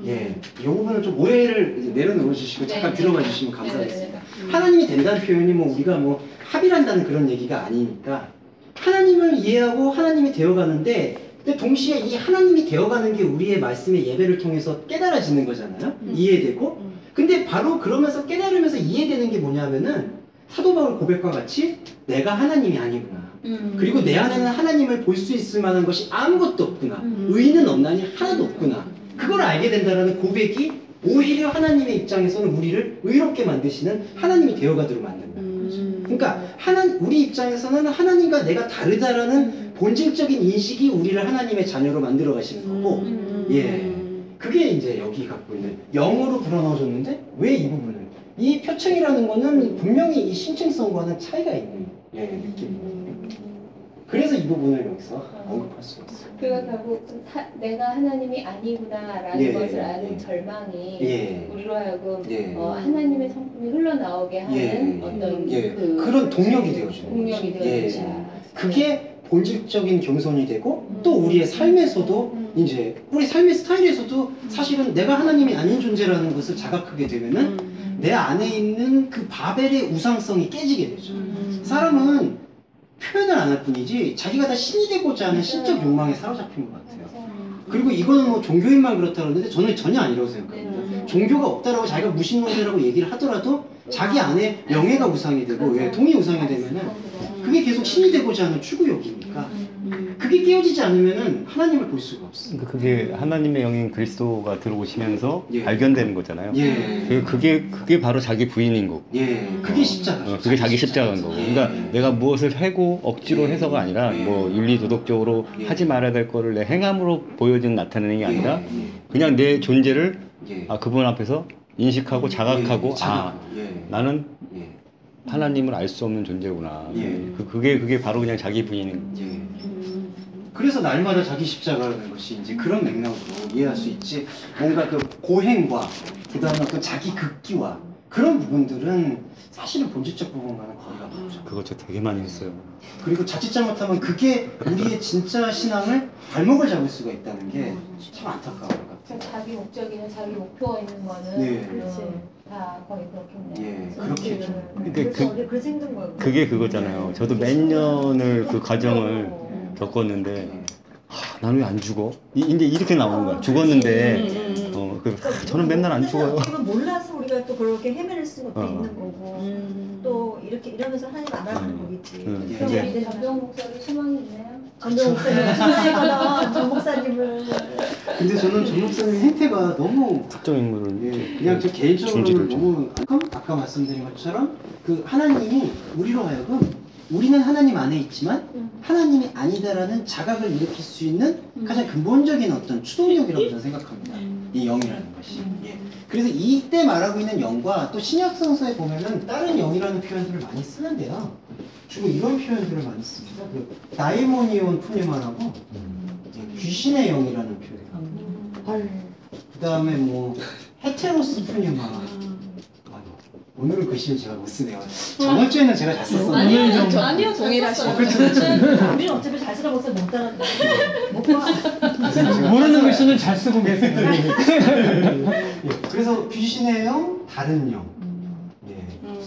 예, 이 부분은 좀 오해를 내려놓아 주시고 잠깐 들어봐 주시면 감사하겠습니다. 하나님이 된다는 표현이 뭐 우리가 뭐 합의한다는 그런 얘기가 아니니까 하나님을 이해하고 하나님이 되어가는데 근데 동시에 이 하나님이 되어가는 게 우리의 말씀의 예배를 통해서 깨달아지는 거잖아요. 이해되고. 근데 바로 그러면서 깨달으면서 이해되는 게 뭐냐면은 사도 바울 고백과 같이 내가 하나님이 아니구나. 그리고 내 안에는 하나님을 볼 수 있을 만한 것이 아무것도 없구나. 의는 없나니 하나도 없구나. 그걸 알게 된다는 고백이 오히려 하나님의 입장에서는 우리를 의롭게 만드시는 하나님이 되어가도록 만든다. 그러니까 우리 입장에서는 하나님과 내가 다르다라는 본질적인 인식이 우리를 하나님의 자녀로 만들어 가시는 거고, 예, 그게 이제 여기 갖고 있는 영으로 불어넣어줬는데 왜 이 부분을 이 표층이라는 거는 분명히 이 신층성과는 차이가 있는 느낌입니다. 그래서 이 부분을 여기서 언급할 수가 있어요. 그러니까 결국 내가 하나님이 아니구나라는 예, 것을 아는 예. 절망이 예. 우리로 하여금 예. 하나님의 성품이 흘러나오게 하는 예. 어떤 예. 그런 동력이 되어주는 동력이 거죠. 예. 되어주죠. 그게 본질적인 겸손이 되고 또 우리의 삶에서도 이제 우리 삶의 스타일에서도 사실은 내가 하나님이 아닌 존재라는 것을 자각하게 되면은 내 안에 있는 그 바벨의 우상성이 깨지게 되죠. 사람은 표현을 안 할 뿐이지 자기가 다 신이 되고자 하는 신적 욕망에 사로잡힌 것 같아요. 그리고 이거는 뭐 종교인만 그렇다 그러는데 저는 전혀 아니라고 생각합니다. 종교가 없다라고 자기가 무신론이라고 얘기를 하더라도 자기 안에 명예가 우상이 되고 돈이 우상이 되면은 그게 계속 신이 되고자 하는 추구욕이니까 그게 깨어지지 않으면은 하나님을 볼 수가 없어요. 그러니까 그게 하나님의 영인 그리스도가 들어오시면서 예. 발견되는 거잖아요. 예. 그게 바로 자기 부인인 거고. 예. 그게 십자가죠. 그게 자기 십자가인 거고. 그러니까 내가 무엇을 해고 억지로 예. 해서가 아니라 예. 뭐 윤리 도덕적으로 예. 하지 말아야 될 거를 내 행함으로 보여주는 나타내는 게 아니라 예. 그냥 내 존재를 예. 그분 앞에서 인식하고 자각하고 예. 자각. 예. 나는 예. 하나님을 알 수 없는 존재구나. 예. 그게 바로 그냥 자기 부인인 거지. 예. 그래서 날마다 자기 십자가라는 것이 이제 그런 맥락으로 이해할 수 있지. 뭔가 그 고행과 그다음에 어떤 자기 극기와 그런 부분들은 사실은 본질적 부분과는 거리가 멀죠. 그거 저 되게 많이 했어요. 그리고 자칫 잘못하면 그게 우리의 진짜 신앙을 발목을 잡을 수가 있다는 게 참 안타까워요. 자기 목적이나 자기 목표가 있는 거는 네. 다 거의 그렇겠네요. 예, 그렇겠죠. 그래서 우리 그래서 힘든 거예요. 그게 그거잖아요. 저도 몇 년을 그 과정을 겪었는데 나는 왜 안 죽어? 이제 이렇게 나오는 거야. 죽었는데 저는 맨날 안 죽어요. 지금 몰라서 우리가 또 그렇게 헤매는 수도 어. 있는 거고 또 이렇게 이러면서 하나님 안 하는 거겠지. 음. 그럼 이제- 이제 전병 목사도 희망이 있나요? 전도 목사님 전도했거든. 전 목사님을 근데 저는 전 목사님 행태가 너무 특정 인물을 예, 그냥 저 개인적으로는 중지를 너무 아까 말씀드린 것처럼 그 하나님이 우리로 하여금 우리는 하나님 안에 있지만 하나님이 아니다라는 자각을 일으킬 수 있는 가장 근본적인 어떤 추동력이라고 저는 생각합니다. 이 영이라는 것이. 예. 그래서 이때 말하고 있는 영과 또 신약 성서에 보면은 다른 영이라는 표현들을 많이 쓰는데요. 주로 이런 표현들을 많이 씁니다. 그 다이모니온 푸니마라고 귀신의 영이라는 표현. 그 다음에 뭐 헤테로스 푸니마. 오늘은 글씨를 제가 못 쓰네요. 저번 주에는 제가 잘 썼었는데. 아니요, 좀- 아니요, 동일하시죠. 그렇죠. 우리는 어차피 잘 쓰라고 해서 못 따라한다. 못 봐. 모르는 글씨는 잘 쓰고 계세요. 예, 그래서 귀신의 영, 다른 영. 예.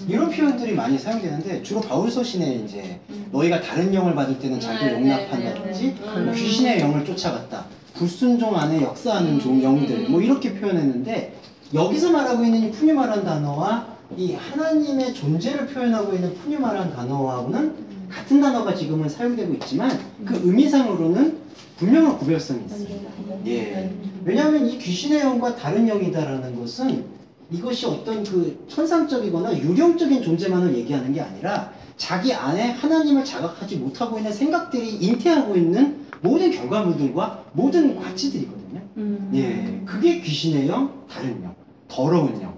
이런 표현들이 많이 사용되는데 주로 바울서신에 이제 너희가 다른 영을 받을 때는 자기를 용납한다든지 뭐 귀신의 영을 쫓아갔다. 불순종 안에 역사하는 영들 뭐 이렇게 표현했는데 여기서 말하고 있는 이 푸니마라는 단어와 이 하나님의 존재를 표현하고 있는 푸니마라는 단어하고는 같은 단어가 지금은 사용되고 있지만 그 의미상으로는 분명한 구별성이 있습니다. 예. 왜냐하면 이 귀신의 영과 다른 영이다라는 것은 이것이 어떤 그 천상적이거나 유령적인 존재만을 얘기하는 게 아니라 자기 안에 하나님을 자각하지 못하고 있는 생각들이 잉태하고 있는 모든 결과물들과 모든 가치들이거든요. 예. 그게 귀신의 영, 다른 영, 더러운 영.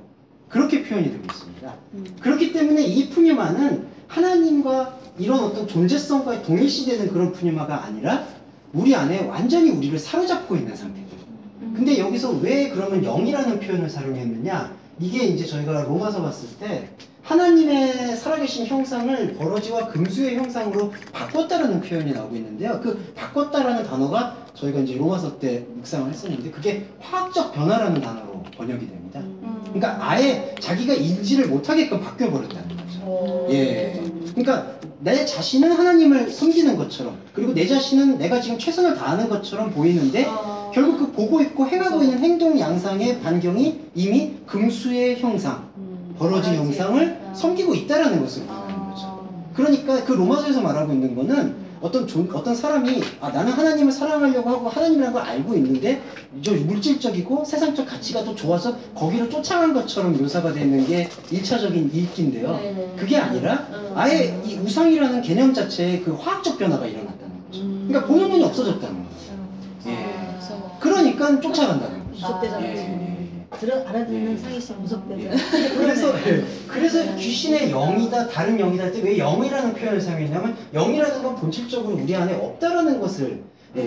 그렇게 표현이 되고 있습니다. 그렇기 때문에 이 푸니마는 하나님과 이런 어떤 존재성과 동일시되는 그런 푸니마가 아니라 우리 안에 완전히 우리를 사로잡고 있는 상태죠. 근데 여기서 왜 그러면 영이라는 표현을 사용했느냐? 이게 이제 저희가 로마서 봤을 때 하나님의 살아계신 형상을 버러지와 금수의 형상으로 바꿨다라는 표현이 나오고 있는데요. 그 바꿨다라는 단어가 저희가 이제 로마서 때 묵상을 했었는데 그게 화학적 변화라는 단어로 번역이 됩니다. 그러니까 아예 자기가 인지를 못하게끔 바뀌어버렸다는 거죠. 예. 그러니까 내 자신은 하나님을 섬기는 것처럼 그리고 내 자신은 내가 지금 최선을 다하는 것처럼 보이는데 결국 그 보고 있고 행하고 있는 행동 양상의 반경이 이미 금수의 형상, 버러지 형상을 섬기고 있다라는 것을 말하는 거죠. 그러니까 그 로마서에서 말하고 있는 거는 어떤 사람이 나는 하나님을 사랑하려고 하고 하나님이라는 걸 알고 있는데 저 물질적이고 세상적 가치가 또 좋아서 거기를 쫓아간 것처럼 묘사가 되는 게 1차적인 읽기인데요. 그게 아니라 아예 이 우상이라는 개념 자체에 그 화학적 변화가 일어났다는 거죠. 그러니까 보는 눈이 없어졌다는 거예요. 예. 그러니까 쫓아간다는 거죠. 이적대잖아요. 예. 알아듣는 상이씨 무섭대. 그래서 귀신의 영이다, 다른 영이다 할 때 왜 영이라는 표현을 사용했냐면 영이라는 건 본질적으로 우리 안에 없다라는 것을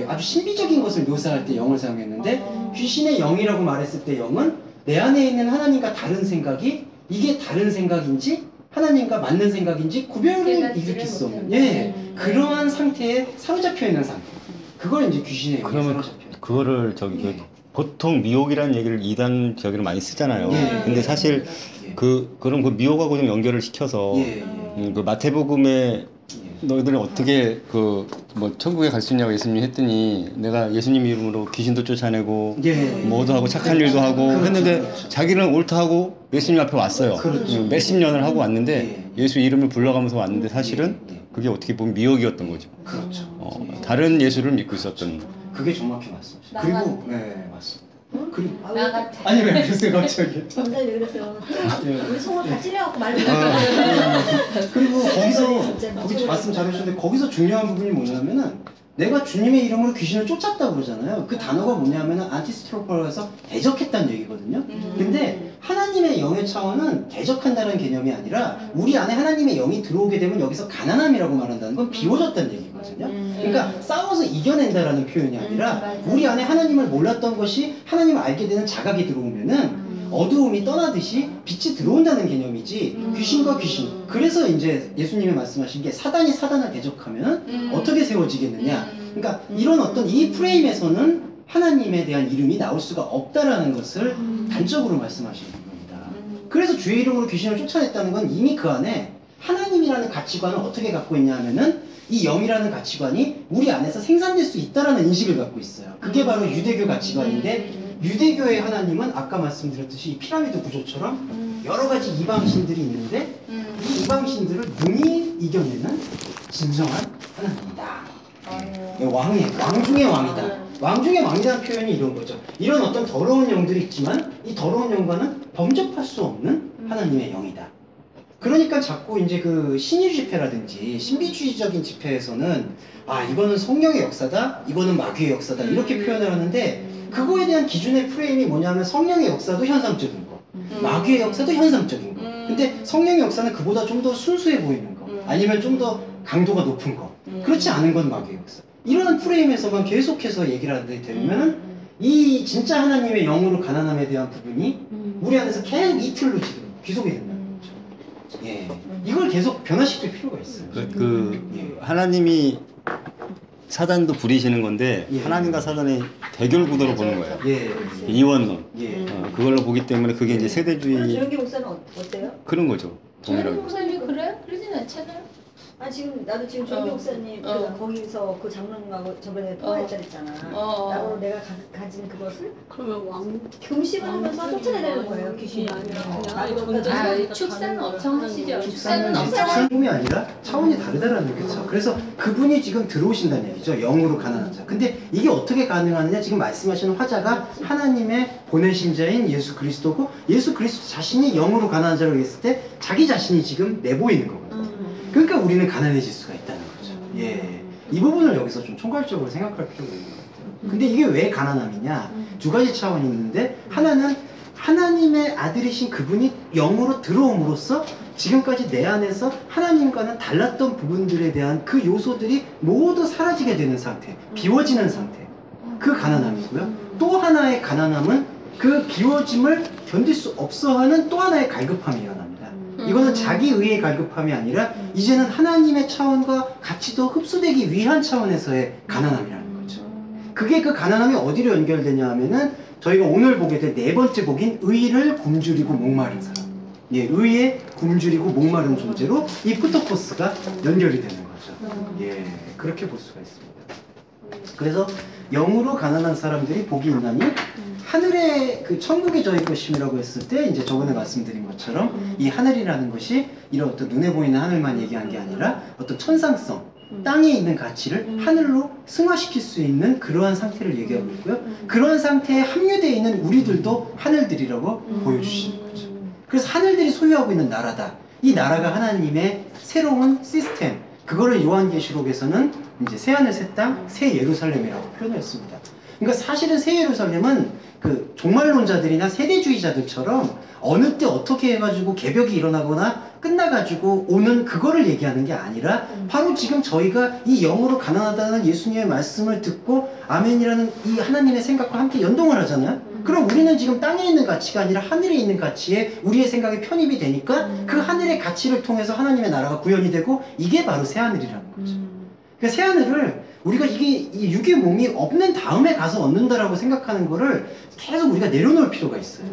아주 신비적인 것을 묘사할 때 영을 사용했는데 귀신의 영이라고 말했을 때 영은 내 안에 있는 하나님과 다른 생각이 이게 다른 생각인지 하나님과 맞는 생각인지 구별을 일으킬 수 없는 그러한 상태에 사로잡혀 있는 상태. 그걸 이제 귀신의 영이 그러면 사로잡혀 있는. 그거를 보통 미혹이라는 얘기를 이단 저기를 많이 쓰잖아요. 근데 사실 그런 그 미혹하고 좀 연결을 시켜서 그 마태복음에 너희들은 어떻게 뭐 천국에 갈 수 있냐고 예수님이 했더니 내가 예수님 이름으로 귀신도 쫓아내고 뭐도 하고 착한 일도 하고 했는데 자기는 옳다 하고 예수님 앞에 왔어요. 몇십 년을 하고 왔는데 예수 이름을 불러가면서 왔는데 사실은 그게 어떻게 보면 미혹이었던 거죠. 그렇죠. 다른 예수를 믿고 있었던. 그게 정확히 맞습니다. 그리고 맞습니다. 그리고 나 같아. 아니 왜 그러세요 갑자기? 전자에 왜 그랬어요? 우리 속을 다 찔려갖고 말을 그리고 진짜 거기서 말씀 잘해주셨는데 거기서 중요한 부분이 뭐냐면은 내가 주님의 이름으로 귀신을 쫓았다고 그러잖아요. 그 단어가 뭐냐면은 안티스트로퍼에서 대적했다는 얘기거든요. 근데 하나님의 영의 차원은 대적한다는 개념이 아니라 우리 안에 하나님의 영이 들어오게 되면 여기서 가난함이라고 말한다는 건 비워졌다는 얘기거든요. 그러니까 싸워서 이겨낸다라는 표현이 아니라 우리 안에 하나님을 몰랐던 것이 하나님을 알게 되는 자각이 들어오면은 어두움이 떠나듯이 빛이 들어온다는 개념이지 귀신과 귀신. 그래서 이제 예수님이 말씀하신 게 사단이 사단을 대적하면 어떻게 세워지겠느냐. 그러니까 이런 어떤 이 프레임에서는 하나님에 대한 이름이 나올 수가 없다라는 것을 단적으로 말씀하시는 겁니다. 그래서 주의 이름으로 귀신을 쫓아냈다는 건 이미 그 안에 하나님이라는 가치관을 어떻게 갖고 있냐 하면은 이 영이라는 가치관이 우리 안에서 생산될 수 있다라는 인식을 갖고 있어요. 그게 바로 유대교 가치관인데 유대교의 하나님은 아까 말씀드렸듯이 이 피라미드 구조처럼 여러 가지 이방신들이 있는데 이 이방신들을 능히 이겨내는 진정한 하나님이다. 왕 중의 왕이다. 왕 중의 왕이라는 표현이 이런 거죠. 이런 어떤 더러운 영들이 있지만 이 더러운 영과는 범접할 수 없는 하나님의 영이다. 그러니까 자꾸 이제 그 신유 집회라든지 신비주의적인 집회에서는 이거는 성령의 역사다, 이거는 마귀의 역사다 이렇게 표현을 하는데 그거에 대한 기준의 프레임이 뭐냐면 성령의 역사도 현상적인 거, 마귀의 역사도 현상적인 거. 근데 성령의 역사는 그보다 좀 더 순수해 보이는 거, 아니면 좀 더 강도가 높은 거. 그렇지 않은 건 마귀의 역사. 이런 프레임에서만 계속해서 얘기를 하게 되면은 이 진짜 하나님의 영으로 가난함에 대한 부분이 우리 안에서 계속 이틀로 지금 귀속이 된다는 거죠. 이걸 계속 변화시킬 필요가 있어요. 하나님이 사단도 부리시는 건데 하나님과 사단의 대결 구도로 보는 거예요. 이원론. 그걸로 보기 때문에 그게 이제 세대주의. 조영기 목사는 어때요? 그런 거죠. 조현기 동일하게. 목사님 그래요? 그러진 않잖아요. 나도 지금 조영기 목사님 거기서 그 장로님하고 저번에 통화했다 그랬잖아. 나로 내가 가진 그것을 그러면 왕 금식을 하면서 쫓아내는 거예요, 귀신이 아니라. 축사는 엄청 하시죠. 축사는 엄청 축사품이 아니라 차원이 다르다라는 거죠. 그래서 그분이 지금 들어오신다는 얘기죠. 영으로 가난한 자. 근데 이게 어떻게 가능하느냐? 지금 말씀하시는 화자가 하나님의 보내신 자인 예수 그리스도고 예수 그리스도 자신이 영으로 가난한 자라고 했을 때 자기 자신이 지금 내보이는 거거든요. 그러니까 우리는 가난해질 수가 있다는 거죠. 이 부분을 여기서 좀 총괄적으로 생각할 필요가 있는 것 같아요. 근데 이게 왜 가난함이냐? 두 가지 차원이 있는데 하나는 하나님의 아들이신 그분이 영으로 들어옴으로써 지금까지 내 안에서 하나님과는 달랐던 부분들에 대한 그 요소들이 모두 사라지게 되는 상태, 비워지는 상태. 그 가난함이고요. 또 하나의 가난함은 그 비워짐을 견딜 수 없어 하는 또 하나의 갈급함이 일어납니다. 이거는 자기 의의 갈급함이 아니라 이제는 하나님의 차원과 같이 더 흡수되기 위한 차원에서의 가난함이라는 거죠. 그게 그 가난함이 어디로 연결되냐 하면은 저희가 오늘 보게 될 네 번째 복인 의를 굶주리고 목마른 사람. 의에 굶주리고 목마른 존재로 이 푸토포스가 연결이 되는 거죠. 그렇게 볼 수가 있습니다. 그래서 영으로 가난한 사람들이 복이 있나니 하늘의 그 천국이 저희 것임이라고 했을 때 이제 저번에 말씀드린 것처럼 이 하늘이라는 것이 이런 어떤 눈에 보이는 하늘만 얘기한 게 아니라 어떤 천상성, 땅에 있는 가치를 하늘로 승화시킬 수 있는 그러한 상태를 얘기하고 있고요. 그러한 상태에 함유되어 있는 우리들도 하늘들이라고 보여주시는 거죠. 그래서 하늘들이 소유하고 있는 나라다. 이 나라가 하나님의 새로운 시스템, 그거를 요한계시록에서는 이제 새하늘 새 땅 새 예루살렘이라고 표현했습니다. 그러니까 사실은 새 예루살렘은 그 종말론자들이나 세대주의자들처럼 어느 때 어떻게 해가지고 개벽이 일어나거나 끝나가지고 오는 그거를 얘기하는 게 아니라 바로 지금 저희가 이 영으로 가난하다는 예수님의 말씀을 듣고 아멘이라는 이 하나님의 생각과 함께 연동을 하잖아요. 그럼 우리는 지금 땅에 있는 가치가 아니라 하늘에 있는 가치에 우리의 생각이 편입이 되니까 그 하늘의 가치를 통해서 하나님의 나라가 구현이 되고 이게 바로 새하늘이라는 거죠. 그러니까 새하늘을 우리가 이게 이 육의 몸이 없는 다음에 가서 얻는다라고 생각하는 거를 계속 우리가 내려놓을 필요가 있어요.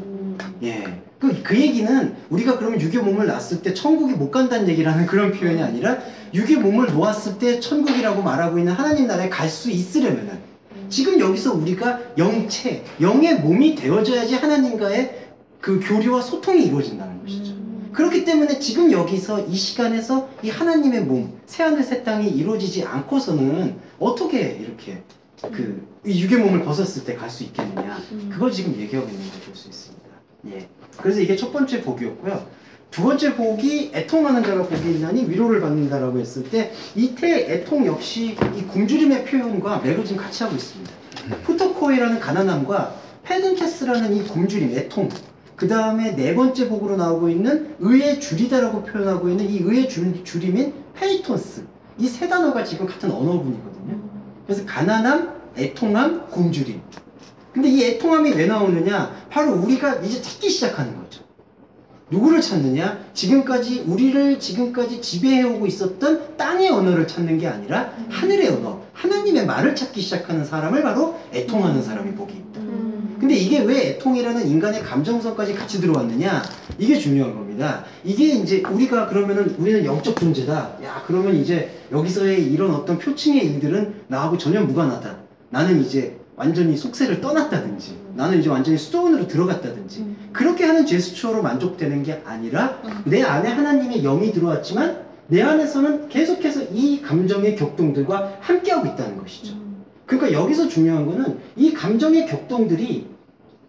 예. 그 얘기는 우리가 그러면 육의 몸을 놨을 때 천국이 못 간다는 얘기라는 그런 표현이 아니라 육의 몸을 놓았을 때 천국이라고 말하고 있는 하나님 나라에 갈 수 있으려면은 지금 여기서 우리가 영체, 영의 몸이 되어져야지 하나님과의 그 교류와 소통이 이루어진다는 것이죠. 그렇기 때문에 지금 여기서 이 시간에서 이 하나님의 몸, 새하늘 새 땅이 이루어지지 않고서는 어떻게 이렇게 이 육의 몸을 벗었을 때 갈 수 있겠느냐. 그걸 지금 얘기하고 있는 걸 볼 수 있습니다. 예. 그래서 이게 첫 번째 복이었고요. 두 번째 복이 애통하는 자가 복이 있나니 위로를 받는다라고 했을 때 이태 애통 역시 이 굶주림의 표현과 매로 지금 같이 하고 있습니다. 푸터코이라는 가난함과 페든테스라는 이 굶주림, 애통, 그 다음에 네 번째 복으로 나오고 있는 의의 줄이다라고 표현하고 있는 이 의의 줄임인 페이톤스, 이 세 단어가 지금 같은 언어분이거든요. 그래서 가난함, 애통함, 굶주림. 근데 이 애통함이 왜 나오느냐? 바로 우리가 이제 찾기 시작하는 거죠. 누구를 찾느냐? 우리를 지금까지 지배해오고 있었던 땅의 언어를 찾는 게 아니라 하늘의 언어, 하나님의 말을 찾기 시작하는 사람을 바로 애통하는 사람이 복이 있다. 근데 이게 왜 애통이라는 인간의 감정선까지 같이 들어왔느냐? 이게 중요한 겁니다. 이게 이제 우리가 그러면은 우리는 영적 존재다. 야, 그러면 이제 여기서의 이런 어떤 표층의 일들은 나하고 전혀 무관하다. 나는 이제 완전히 속세를 떠났다든지 나는 이제 완전히 수도원으로 들어갔다든지 그렇게 하는 제스처로 만족되는 게 아니라 내 안에 하나님의 영이 들어왔지만 내 안에서는 계속해서 이 감정의 격동들과 함께하고 있다는 것이죠. 그러니까 여기서 중요한 거는 이 감정의 격동들이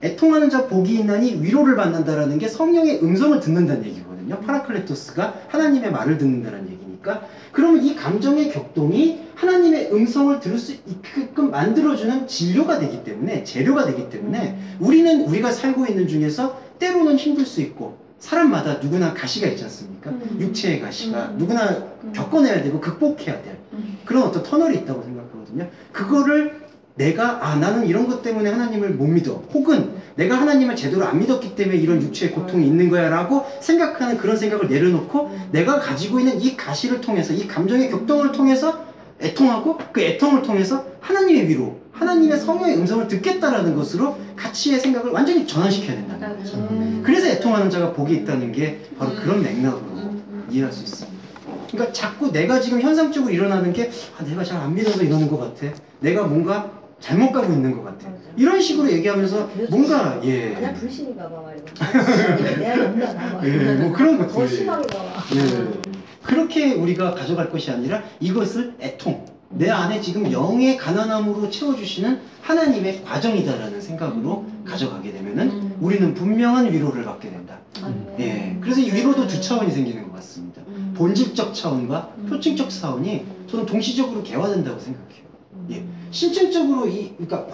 애통하는 자 복이 있나니 위로를 받는다라는 게 성령의 음성을 듣는다는 얘기거든요. 파라클레토스가 하나님의 말을 듣는다는 얘기니까 그러면 이 감정의 격동이 하나님의 음성을 들을 수 있게끔 만들어주는 진료가 되기 때문에 재료가 되기 때문에 우리가 살고 있는 중에서 때로는 힘들 수 있고 사람마다 누구나 가시가 있지 않습니까? 육체의 가시가 누구나 겪어내야 되고 극복해야 될 그런 어떤 터널이 있다고 생각하거든요. 그거를 나는 이런 것 때문에 하나님을 못 믿어. 혹은 내가 하나님을 제대로 안 믿었기 때문에 이런 육체의 고통이 있는 거야 라고 생각하는 그런 생각을 내려놓고 내가 가지고 있는 이 가시를 통해서 이 감정의 격동을 통해서 애통하고 그 애통을 통해서 하나님의 위로, 하나님의 성령의 음성을 듣겠다라는 것으로 가치의 생각을 완전히 전환시켜야 된다는 거죠. 그래서 애통하는 자가 복이 있다는 게 바로 그런 맥락으로 이해할 수 있습니다. 그러니까 자꾸 내가 지금 현상적으로 일어나는 게 내가 잘 안 믿어서 이러는 것 같아. 내가 뭔가 잘못 가고 있는 것 같아. 이런 식으로 얘기하면서 뭔가 그냥 불신인가 봐 말이야. 내 안에 없나 봐. 뭐 그런 것들. 더 심하게 봐. 그렇게 우리가 가져갈 것이 아니라 이것을 애통, 내 안에 지금 영의 가난함으로 채워주시는 하나님의 과정이다라는 생각으로 가져가게 되면은 우리는 분명한 위로를 받게 된다. 예. 그래서 이 위로도 두 차원이 생기는 것 같습니다. 본질적 차원과 표층적 차원이 저는 동시적으로 개화된다고 생각해요. 예. 신체적으로 그러니까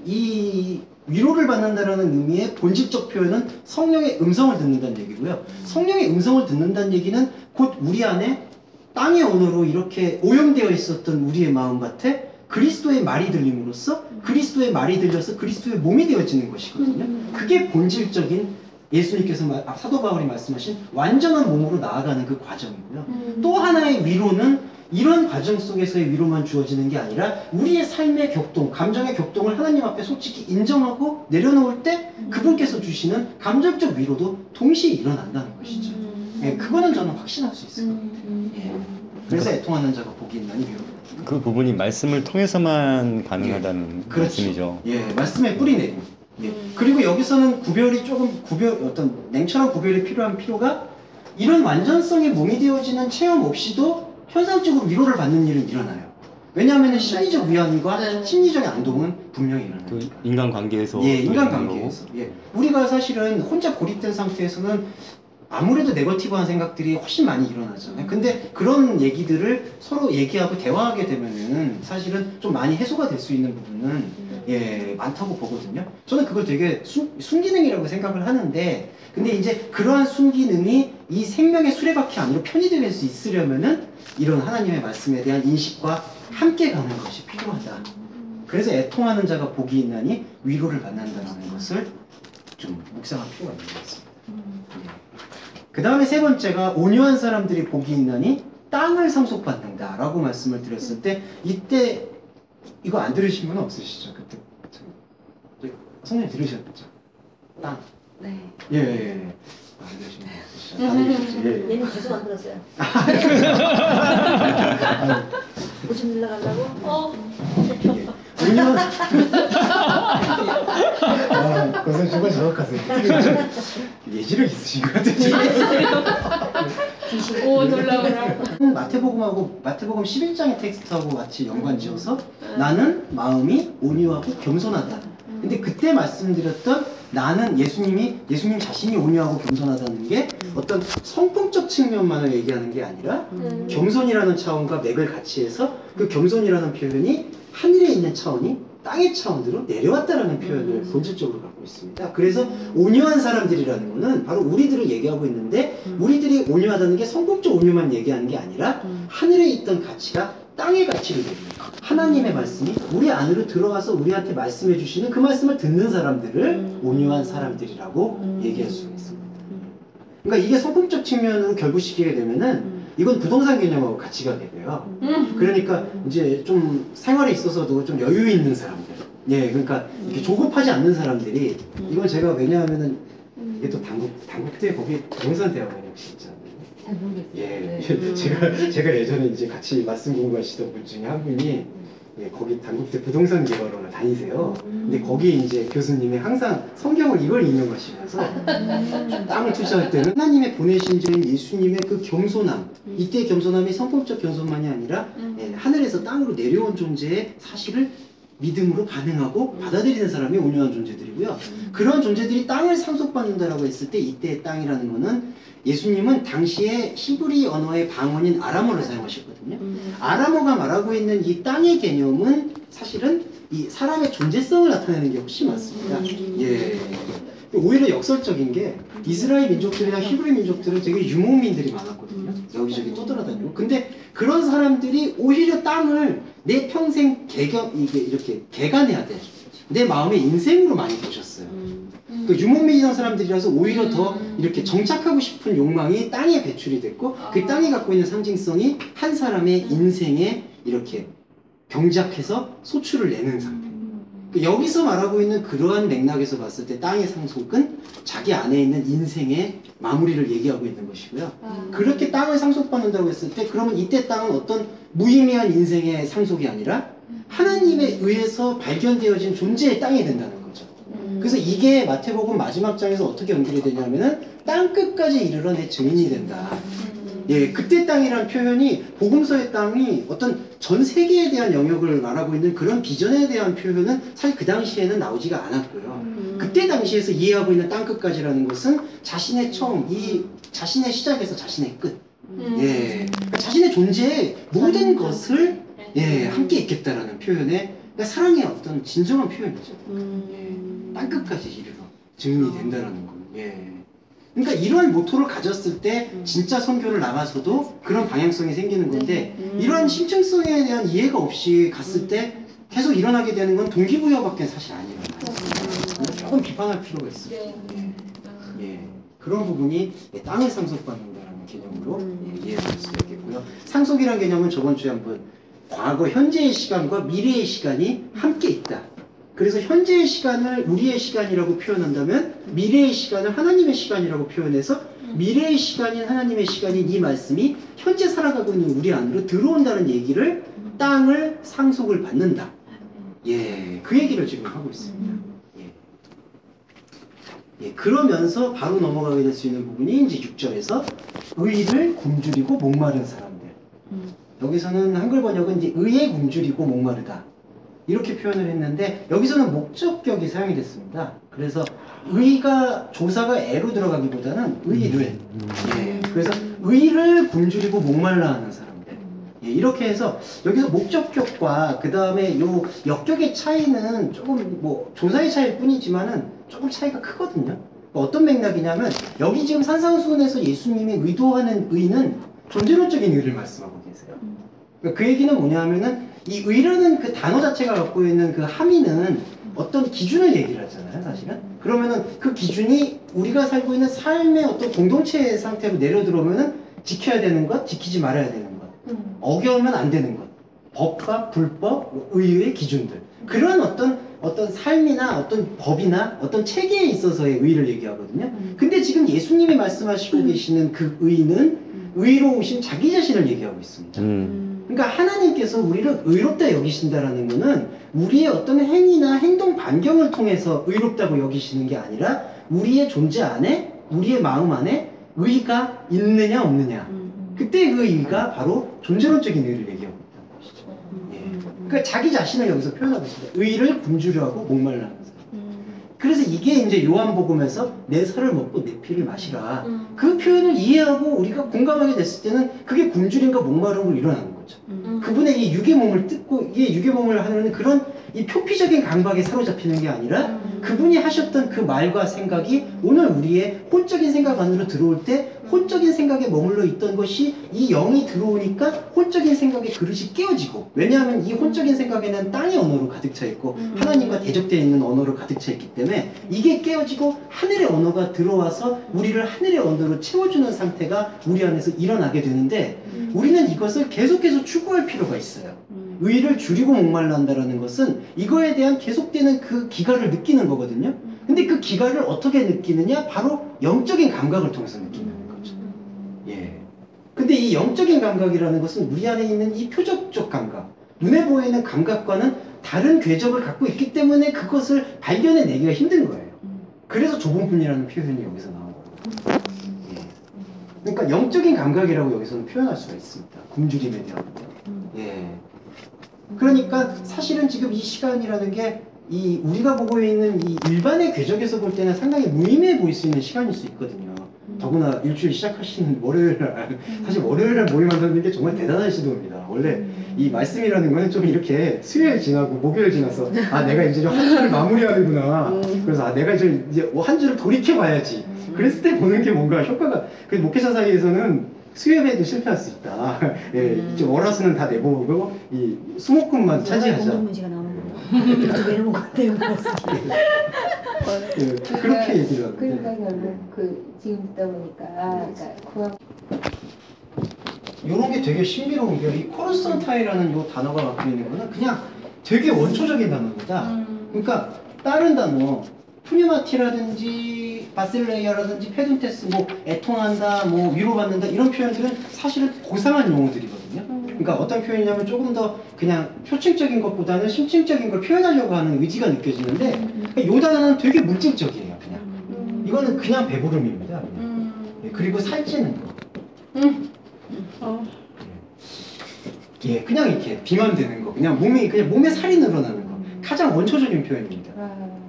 이 위로를 받는다라는 의미의 본질적 표현은 성령의 음성을 듣는다는 얘기고요. 성령의 음성을 듣는다는 얘기는 곧 우리 안에 땅의 언어로 이렇게 오염되어 있었던 우리의 마음 같아 그리스도의 말이 들림으로써 그리스도의 말이 들려서 그리스도의 몸이 되어지는 것이거든요. 그게 본질적인 예수님께서 사도 바울이 말씀하신 완전한 몸으로 나아가는 그 과정이고요. 또 하나의 위로는 이런 과정 속에서의 위로만 주어지는 게 아니라 우리의 삶의 격동, 감정의 격동을 하나님 앞에 솔직히 인정하고 내려놓을 때 그분께서 주시는 감정적 위로도 동시에 일어난다는 것이죠. 예, 그거는 저는 확신할 수 있을 것 같아요. 예. 그래서 애통하는 자가 복이 있나니 위로를 받는다. 그 부분이 말씀을 통해서만 가능하다는 그렇죠. 말씀이죠. 예, 말씀의 뿌리 내림. 예. 그리고 여기서는 어떤 냉철한 구별이 필요한 필요가 이런 완전성의 몸이 되어지는 체험 없이도 현상적으로 위로를 받는 일은 일어나요. 왜냐하면 심리적 위안과 심리적 안동은 분명히 일어나요. 그 인간관계에서. 예, 인간관계에서. 예. 우리가 사실은 혼자 고립된 상태에서는 아무래도 네거티브한 생각들이 훨씬 많이 일어나잖아요. 근데 그런 얘기들을 서로 얘기하고 대화하게 되면은 사실은 좀 많이 해소가 될 수 있는 부분은 예, 많다고 보거든요. 저는 그걸 되게 순기능이라고 생각을 하는데, 근데 이제 그러한 순기능이 이 생명의 수레바퀴 안으로 편의될 수 있으려면은 이런 하나님의 말씀에 대한 인식과 함께 가는 것이 필요하다. 그래서 애통하는 자가 복이 있나니 위로를 받는다는 것을 좀 묵상할 필요가 있는 것 같습니다. 그 다음에 세 번째가 온유한 사람들이 복이 있나니 땅을 상속받는다 라고 말씀을 드렸을 때, 이때 이거 안 들으신 분은 없으시죠? 그때 선생님 들으셨죠? 땅. 네. 예, 예, 예. 안 들으신 분 없으시죠? 다 들으셨죠? 예, 예. 얘는 계속 안 들었어요. 오줌 늘러가려고? 예. 온유한 그것은 정말 정확하세요. 예지력 있으신 것 같으시죠? 오 놀라워라. 마태복음 11장의 텍스트하고 같이 연관지어서 나는 마음이 온유하고 겸손하다. 근데 그때 말씀드렸던 나는 예수님 자신이 온유하고 겸손하다는 게 어떤 성품적 측면만을 얘기하는 게 아니라 겸손이라는 차원과 맥을 같이 해서 그 겸손이라는 표현이 하늘에 있는 차원이 땅의 차원으로 내려왔다라는 표현을 본질적으로 갖고 있습니다. 그래서 온유한 사람들이라는 거는 바로 우리들을 얘기하고 있는데, 우리들이 온유하다는 게 성품적 온유만 얘기하는 게 아니라 하늘에 있던 가치가 땅의 가치를 얘기해요. 하나님의 말씀이 우리 안으로 들어와서 우리한테 말씀해 주시는 그 말씀을 듣는 사람들을 온유한 사람들이라고 얘기할 수가 있습니다. 그러니까 이게 성품적 측면으로 결부시키게 되면은 이건 부동산 개념하고 같이 가게 돼요. 그러니까 이제 좀 생활에 있어서도 좀 여유 있는 사람들, 예, 그러니까 이렇게 조급하지 않는 사람들이, 이건 제가 왜냐하면은 이게 또 단국대 거기 부동산 대학원이 혹시 있잖아요. 잘 모르겠어요. 예, 제가 예전에 이제 같이 말씀 공부하시던 분 중에 한 분이 예, 거기 단국대 부동산 개발원을 다니세요. 근데 거기 이제 교수님이 항상 성경을 이걸 인용하시면서 땅을 투자할 때는 하나님의 보내신 자인 예수님의 그 겸손함, 이때 겸손함이 성품적 겸손만이 아니라 예, 하늘에서 땅으로 내려온 존재의 사실을 믿음으로 반응하고 받아들이는 사람이 온유한 존재들이고요. 그런 존재들이 땅을 상속받는다라고 했을 때, 이때의 땅이라는 거는 예수님은 당시에 히브리 언어의 방언인 아람어를 사용하셨거든요. 아람어가 말하고 있는 이 땅의 개념은 사실은 이 사람의 존재성을 나타내는 게 훨씬 많습니다. 예. 오히려 역설적인 게 이스라엘 민족들이나 히브리 민족들은 되게 유목민들이 많았거든요. 여기저기 떠돌아다니고. 근데 그런 사람들이 오히려 땅을 내 평생 이렇게 개간해야 돼. 내 마음의 인생으로 많이 보셨어요. 그 유목민이던 사람들이라서 오히려 더 이렇게 정착하고 싶은 욕망이 땅에 배출이 됐고, 그 땅이 갖고 있는 상징성이 한 사람의 인생에 이렇게 경작해서 소출을 내는 상태. 여기서 말하고 있는 그러한 맥락에서 봤을 때 땅의 상속은 자기 안에 있는 인생의 마무리를 얘기하고 있는 것이고요. 그렇게 땅을 상속받는다고 했을 때, 그러면 이때 땅은 어떤 무의미한 인생의 상속이 아니라 하나님에 의해서 발견되어진 존재의 땅이 된다는 거죠. 그래서 이게 마태복음 마지막 장에서 어떻게 연결이 되냐면은 땅 끝까지 이르러 내 증인이 된다. 예, 그때 땅이란 표현이 복음서의 땅이 어떤 전 세계에 대한 영역을 말하고 있는 그런 비전에 대한 표현은 사실 그 당시에는 나오지가 않았고요. 그때 당시에서 이해하고 있는 땅 끝까지라는 것은 자신의 처음, 이 자신의 시작에서 자신의 끝, 예, 그러니까 자신의 존재의 모든 것을 예, 함께 있겠다라는 표현에, 그러니까 사랑의 어떤 진정한 표현이죠. 예, 땅 끝까지 이르러 증인이 된다라는 거. 예. 그러니까 이러한 모토를 가졌을 때 진짜 선교를 나가서도 그런 방향성이 생기는 건데, 이러한 심층성에 대한 이해가 없이 갔을 때 계속 일어나게 되는 건 동기부여밖에 사실 안 일어나요. 조금 비판할 필요가 있어요. 예. 그런 부분이 땅을 상속받는다는 개념으로 이해할 수 있겠고요. 상속이라는 개념은 저번 주에 한번 과거, 현재의 시간과 미래의 시간이 함께 있다. 그래서 현재의 시간을 우리의 시간이라고 표현한다면 미래의 시간을 하나님의 시간이라고 표현해서 미래의 시간인 하나님의 시간인 이 말씀이 현재 살아가고 있는 우리 안으로 들어온다는 얘기를 땅을 상속을 받는다. 예, 그 얘기를 지금 하고 있습니다. 예, 그러면서 바로 넘어가게 될 수 있는 부분이 이제 6절에서 의를 굶주리고 목마른 사람들. 여기서는 한글 번역은 이제 의에 굶주리고 목마르다. 이렇게 표현을 했는데 여기서는 목적격이 사용이 됐습니다. 그래서 의가 조사가 애로 들어가기보다는 의를 예, 그래서 의를 굶주리고 목말라하는 사람들 예, 이렇게 해서 여기서 목적격과 그 다음에 요 역격의 차이는 조금 뭐 조사의 차이일 뿐이지만은 조금 차이가 크거든요. 어떤 맥락이냐면 여기 지금 산상수훈에서 예수님이 의도하는 의는 존재론적인 의를 말씀하고 계세요. 그러니까 그 얘기는 뭐냐면은 이 의라는 그 단어 자체가 갖고 있는 그 함의는 어떤 기준을 얘기를 하잖아요, 사실은. 그러면은 그 기준이 우리가 살고 있는 삶의 어떤 공동체의 상태로 내려 들어오면은 지켜야 되는 것, 지키지 말아야 되는 것, 어겨우면 안 되는 것, 법과 불법, 의의 기준들. 그런 어떤 삶이나 어떤 법이나 어떤 체계에 있어서의 의를 얘기하거든요. 근데 지금 예수님이 말씀하시고 계시는 그 의는 의로우신 자기 자신을 얘기하고 있습니다. 그러니까 하나님께서 우리를 의롭다 여기신다라는 것은 우리의 어떤 행위나 행동 반경을 통해서 의롭다고 여기시는 게 아니라 우리의 존재 안에, 우리의 마음 안에 의가 있느냐 없느냐. 그때 그 의가 바로 존재론적인 의를 얘기하고 있다는 것이죠. 예. 그러니까 자기 자신을 여기서 표현하고 있습니다. 의를 굶주려 하고 목말라 하는 사람. 그래서 이게 이제 요한복음에서 내 살을 먹고 내 피를 마시라. 그 표현을 이해하고 우리가 공감하게 됐을 때는 그게 굶주림과 목마름으로 일어나는 거죠. 그분의 이 육의 몸을 뜯고 이게 육의 몸을 하는 그런 이 표피적인 감각에 사로잡히는 게 아니라 그분이 하셨던 그 말과 생각이 오늘 우리의 혼적인 생각 안으로 들어올 때 혼적인 생각에 머물러 있던 것이 이 영이 들어오니까 혼적인 생각의 그릇이 깨어지고, 왜냐하면 이 혼적인 생각에는 땅의 언어로 가득 차 있고 하나님과 대적되어 있는 언어로 가득 차 있기 때문에 이게 깨어지고 하늘의 언어가 들어와서 우리를 하늘의 언어로 채워주는 상태가 우리 안에서 일어나게 되는데 우리는 이것을 계속해서 추구할 필요가 있어요. 의를 줄이고 목말라 한다는 것은 이거에 대한 계속되는 그 기갈을 느끼는 거거든요. 근데 그 기갈을 어떻게 느끼느냐? 바로 영적인 감각을 통해서 느끼는 거죠. 예. 근데 이 영적인 감각이라는 것은 우리 안에 있는 이 표적적 감각, 눈에 보이는 감각과는 다른 궤적을 갖고 있기 때문에 그것을 발견해내기가 힘든 거예요. 그래서 좁은 분이라는 표현이 여기서 나온 거예요. 예. 그러니까 영적인 감각이라고 여기서는 표현할 수가 있습니다. 굶주림에 대한 거. 예. 그러니까 사실은 지금 이 시간이라는 게 이 우리가 보고 있는 이 일반의 궤적에서 볼 때는 상당히 무의미해 보일 수 있는 시간일 수 있거든요. 더구나 일주일 시작하시는 월요일 날, 사실 월요일 날 모임 만드는 게 정말 대단한 시도입니다. 원래 이 말씀이라는 거는 좀 이렇게 수요일 지나고 목요일 지나서 아 내가 이제 한 주를 마무리하는구나. 그래서 아 내가 이제 한 주를 돌이켜 봐야지. 그랬을 때 보는 게 뭔가 효과가, 그 목회자 사이에서는 수요일에도 실패할 수 있다. 예, 이제 월화수는 다 내보고 이 수목금만 차지하자. 문제가 나오는 거예요. 왜 이런 것 같아요? 예, 그렇게 얘기를 하는데. 그러니까 결국 그 지금 듣다 보니까 그러니까 구약 이런 게 되게 신비로운 게 이 코르스탄타이라는 요 단어가 갖고 있는 거는 그냥 되게 원초적인 단어입니다. 그러니까 다른 단어 푸뉴마티라든지 바실레이아라든지 페둔테스, 뭐 애통한다, 뭐 위로받는다 이런 표현들은 사실은 고상한 용어들이거든요. 그러니까 어떤 표현이냐면 조금 더 그냥 표층적인 것보다는 심층적인 걸 표현하려고 하는 의지가 느껴지는데 이 단어는 되게 물질적이에요. 그냥 이거는 그냥 배부름입니다. 그냥. 예, 그리고 살찌는 거. 예, 그냥 이렇게 비만되는 거, 그냥 몸에 살이 늘어나는 거, 가장 원초적인 표현입니다.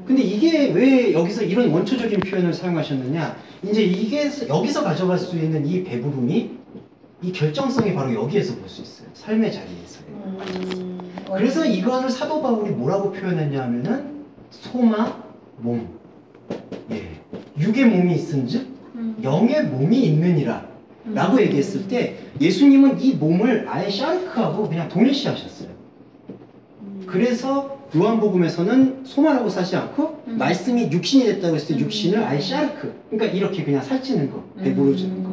근데 이게 왜 여기서 이런 원초적인 표현을 사용하셨느냐? 이제 이게 여기서 가져갈 수 있는 이 배부름이, 이 결정성이 바로 여기에서 볼 수 있어요. 삶의 자리에서요. 그래서 이거를 사도 바울이 뭐라고 표현했냐 하면은 소마, 몸. 예. 육의 몸이 있은즉 영의 몸이 있느니라 라고 얘기했을 때 예수님은 이 몸을 아예 샤르크하고 그냥 동일시하셨어요. 그래서 요한복음에서는 소마라고 사지 않고 말씀이 육신이 됐다고 했을 때 육신을 아예 샤르크, 그러니까 이렇게 그냥 살찌는 거, 배부러지는 거.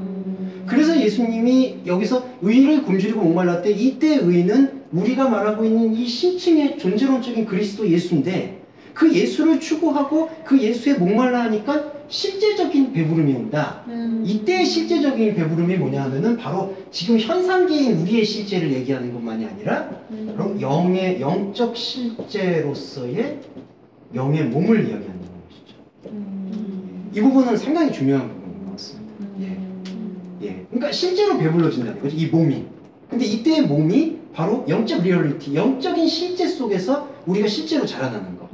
그래서 예수님이 여기서 의를 굶주리고 목말라 때 이때 의는 우리가 말하고 있는 이 심층의 존재론적인 그리스도 예수인데 그 예수를 추구하고 그 예수에 목말라 하니까 실제적인 배부름이 온다. 이때의 실제적인 배부름이 뭐냐 하면은 바로 지금 현상계인 우리의 실제를 얘기하는 것만이 아니라 그럼 영적 실제로서의 영의 몸을 이야기하는 것이죠. 이 부분은 상당히 중요한 부분인 것 같습니다. 예. 그러니까 실제로 배불러진다는 거죠. 이 몸이. 근데 이때의 몸이 바로 영적 리얼리티, 영적인 실제 속에서 우리가 실제로 자라나는 거.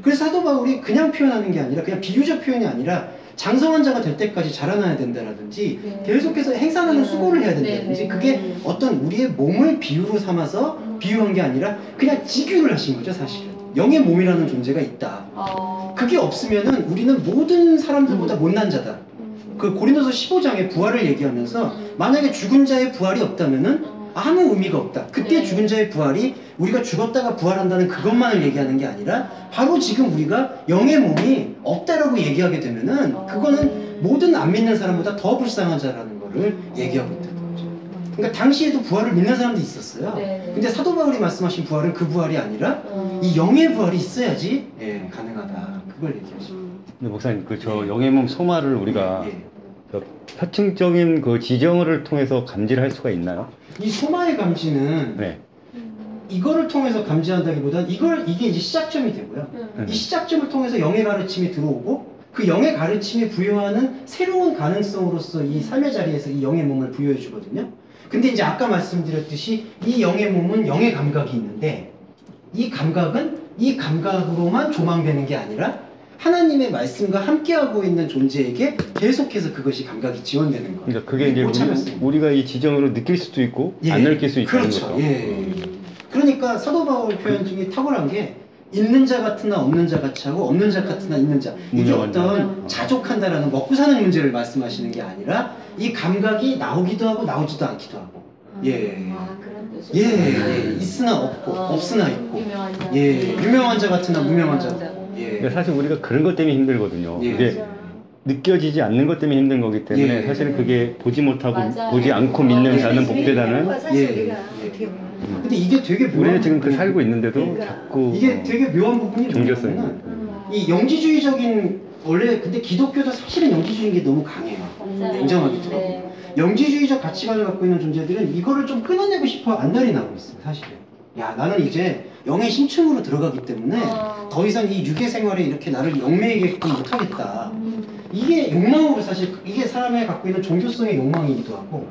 그래서 사도 바울이 그냥 표현하는 게 아니라 그냥 비유적 표현이 아니라 장성한 자가 될 때까지 자라나야 된다라든지 네. 계속해서 행사하는 수고를 해야 된다든지 네. 그게 어떤 우리의 몸을 비유로 삼아서 비유한 게 아니라 그냥 직유를 하신 거죠 사실은. 영의 몸이라는 존재가 있다. 그게 없으면은 우리는 모든 사람들보다 못난 자다. 그 고린도서 15장에 부활을 얘기하면서 만약에 죽은 자의 부활이 없다면은 아무 의미가 없다. 그때 네. 죽은 자의 부활이 우리가 죽었다가 부활한다는 그것만을 얘기하는 게 아니라 바로 지금 우리가 영의 몸이 없다라고 얘기하게 되면은 그거는 모든 안 믿는 사람보다 더 불쌍한 자라는 거를 얘기하고 있다는 거죠. 그러니까 당시에도 부활을 믿는 사람도 있었어요. 네. 근데 사도 바울이 말씀하신 부활은 그 부활이 아니라 이 영의 부활이 있어야지 가능하다. 그걸 얘기하죠. 근데 목사님 그 저 영의 몸 소마를 우리가 예. 저 표층적인 그 지정을 통해서 감지를 할 수가 있나요? 이 소마의 감지는 네. 이거를 통해서 감지한다기보다는 이게 이제 시작점이 되고요. 이 시작점을 통해서 영의 가르침이 들어오고 그 영의 가르침이 부여하는 새로운 가능성으로서 이 삶의 자리에서 이 영의 몸을 부여해 주거든요. 근데 이제 아까 말씀드렸듯이 이 영의 몸은 영의 감각이 있는데 이 감각은 이 감각으로만 조망되는 게 아니라 하나님의 말씀과 함께하고 있는 존재에게 계속해서 그것이 감각이 지원되는 거예요. 그러니까 그게 이제 못 참았습니다. 우리가 이 지정으로 느낄 수도 있고 예. 안 느낄 수 있다는 그렇죠. 거죠. 예. 그러니까 사도 바울 표현 중에 탁월한 게 있는 자 같으나 없는 자 같이 하고 없는 자 같으나 있는 자. 이게 무명한 자. 어떤 자족한다라는 먹고 사는 문제를 말씀하시는 게 아니라 이 감각이 나오기도 하고 나오지도 않기도 하고. 예. 그런 뜻이죠. 예. 있으나 없고 없으나 있고. 유명한 자. 예. 유명한 자 같으나 무명한 자. 예. 그러니까 사실 우리가 그런 것 때문에 힘들거든요. 예. 이게 느껴지지 않는 것 때문에 힘든 거기 때문에 예. 사실은 그게 보지 못하고 맞아요. 보지 않고 믿는 자는 복되다는. 사실 예. 우리가 예. 어떻게 보면 근데 이게 되게 묘한 우리는 지금 그 부분이- 살고 있는데도 그러니까. 자꾸 이게 되게 묘한 부분이 종교성이 뭐냐면은 이 영지주의적인 원래 근데 기독교도 사실은 영지주의인 게 너무 강해요. 맞아요. 냉정하게 들어. 네. 영지주의적 가치관을 갖고 있는 존재들은 이거를 좀 끊어내고 싶어 안달이 나고 있어요, 사실은. 야, 나는 이제 영의 심층으로 들어가기 때문에 더 이상 이 유괴 생활에 이렇게 나를 영매이게끔 못하겠다. 이게 욕망으로 사실 이게 사람의 갖고 있는 종교성의 욕망이기도 하고,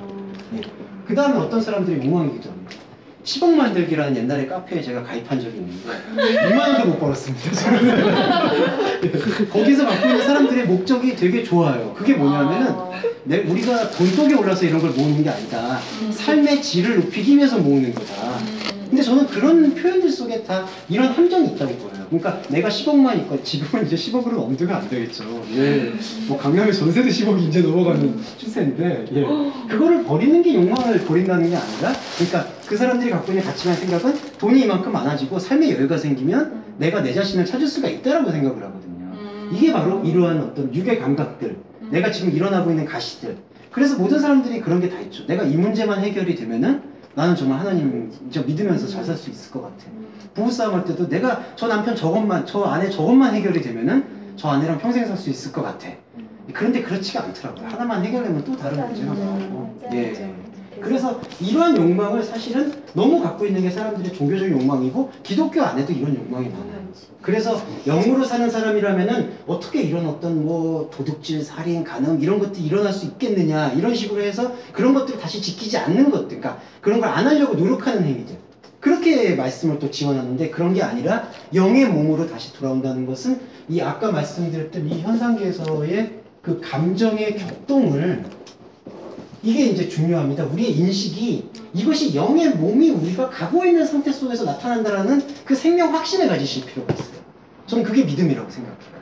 그 다음에 어떤 사람들의 욕망이기도 합니다. 10억 만들기라는 옛날에 카페에 제가 가입한 적이 있는데 2만 원도 못 벌었습니다. 저는. 거기서 갖고 있는 사람들의 목적이 되게 좋아요. 그게 뭐냐면은 우리가 돈독에 올라서 이런 걸 모으는 게 아니다. 삶의 질을 높이기 위해서 모으는 거다. 근데 저는 그런 표현들 속에 다 이런 함정이 있다고 보여요. 그러니까 내가 10억만 있고 지금은 이제 10억으로 엄두가 안 되겠죠. 예. 뭐 강남의 전세도 10억이 이제 넘어가는 추세인데, 예. 그거를 버리는 게 욕망을 버린다는 게 아니라, 그러니까 그 사람들이 갖고 있는 가치관 생각은 돈이 이만큼 많아지고 삶의 여유가 생기면 내가 내 자신을 찾을 수가 있다라고 생각을 하거든요. 이게 바로 이러한 어떤 유괴 감각들, 내가 지금 일어나고 있는 가시들. 그래서 모든 사람들이 그런 게 다 있죠. 내가 이 문제만 해결이 되면은 나는 정말 하나님 진짜 믿으면서 잘 살 수 있을 것 같아. 부부싸움 할 때도 내가 저 남편 저것만, 저 아내 저것만 해결이 되면은 저 아내랑 평생 살 수 있을 것 같아. 그런데 그렇지가 않더라고요. 하나만 해결하면 또 다른 문제가 많고. 예. 그래서 이러한 욕망을 사실은 너무 갖고 있는 게 사람들의 종교적 욕망이고 기독교 안에도 이런 욕망이 많아요. 그래서 영으로 사는 사람이라면은 어떻게 이런 어떤 뭐 도둑질, 살인, 간음 이런 것들이 일어날 수 있겠느냐 이런 식으로 해서 그런 것들을 다시 지키지 않는 것들, 그러니까 그런 걸 안 하려고 노력하는 행위들. 그렇게 말씀을 또 지원하는데 그런 게 아니라 영의 몸으로 다시 돌아온다는 것은 이 아까 말씀드렸던 이 현상계에서의 그 감정의 격동을 이게 이제 중요합니다. 우리의 인식이 이것이 영의 몸이 우리가 가고 있는 상태 속에서 나타난다라는 그 생명 확신을 가지실 필요가 있어요. 저는 그게 믿음이라고 생각해요.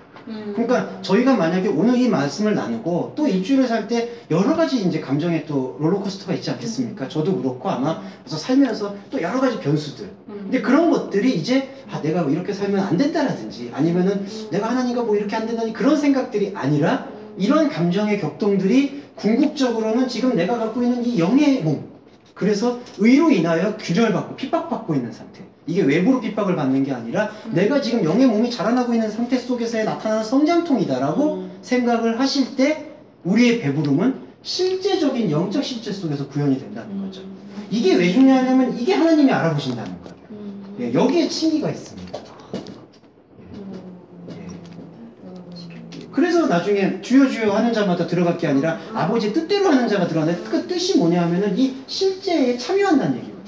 그러니까 저희가 만약에 오늘 이 말씀을 나누고 또 일주일을 살 때 여러 가지 이제 감정의 또 롤러코스터가 있지 않겠습니까? 저도 그렇고 아마 그래서 살면서 또 여러 가지 변수들. 근데 그런 것들이 이제 내가 이렇게 살면 안 된다라든지 아니면은 내가 하나님과 뭐 이렇게 안 된다니 그런 생각들이 아니라 이런 감정의 격동들이 궁극적으로는 지금 내가 갖고 있는 이 영의 몸, 그래서 의로 인하여 균열받고 핍박받고 있는 상태. 이게 외부로 핍박을 받는 게 아니라 내가 지금 영의 몸이 자라나고 있는 상태 속에서의 나타나는 성장통이다라고 생각을 하실 때 우리의 배부름은 실제적인 영적 실제 속에서 구현이 된다는 거죠. 이게 왜 중요하냐면 이게 하나님이 알아보신다는 거예요. 예, 여기에 칭의가 있습니다. 그래서 나중에 주여 주여 하는 자마다 들어갈 게 아니라 아버지 뜻대로 하는 자가 들어가는데 그 뜻이 뭐냐 하면은 이 실제에 참여한다는 얘기거든요.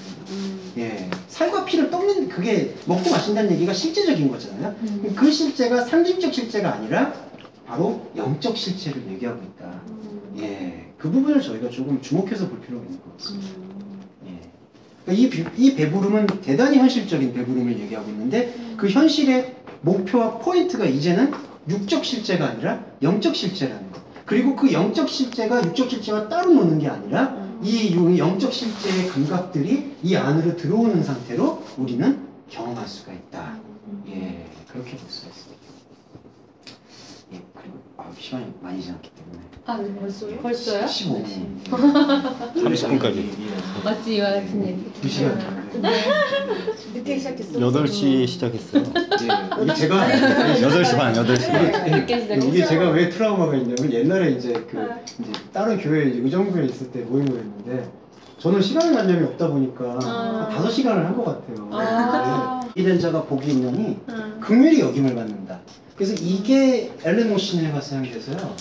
예, 살과 피를 떡는 그게 먹고 마신다는 얘기가 실제적인 거잖아요. 그 실제가 상징적 실제가 아니라 바로 영적 실제를 얘기하고 있다. 예, 그 부분을 저희가 조금 주목해서 볼 필요가 있는 것 같습니다. 예. 그러니까 이 배부름은 대단히 현실적인 배부름을 얘기하고 있는데 그 현실의 목표와 포인트가 이제는 육적 실제가 아니라 영적 실제라는 것. 그리고 그 영적 실제가 육적 실제와 따로 노는 게 아니라 이 영적 실제의 감각들이 이 안으로 들어오는 상태로 우리는 경험할 수가 있다. 예, 그렇게 볼 수가 있습니다. 예, 그리고 시간이 많이 지났기 때문에. 아, 벌써요? 벌써요? 15분. 30분까지. 맞지, 이와 같은 얘기. 2시간. 늦게 시작했어. 8시에 시작했어요. 예, 이게 제가 8시 반, 8시 반. 늦게 시작했어. 이게 제가 왜 트라우마가 있냐면 옛날에 이제 이제 다른 교회 의정부에 있을 때 모임을 했는데 저는 시간 관념이 없다 보니까 한 5시간을 한 것 같아요. 이된 자가 복이 있느니 긍휼히 여김을 받는다. 그래서 이게 엘렌 오신일과 사용돼서요.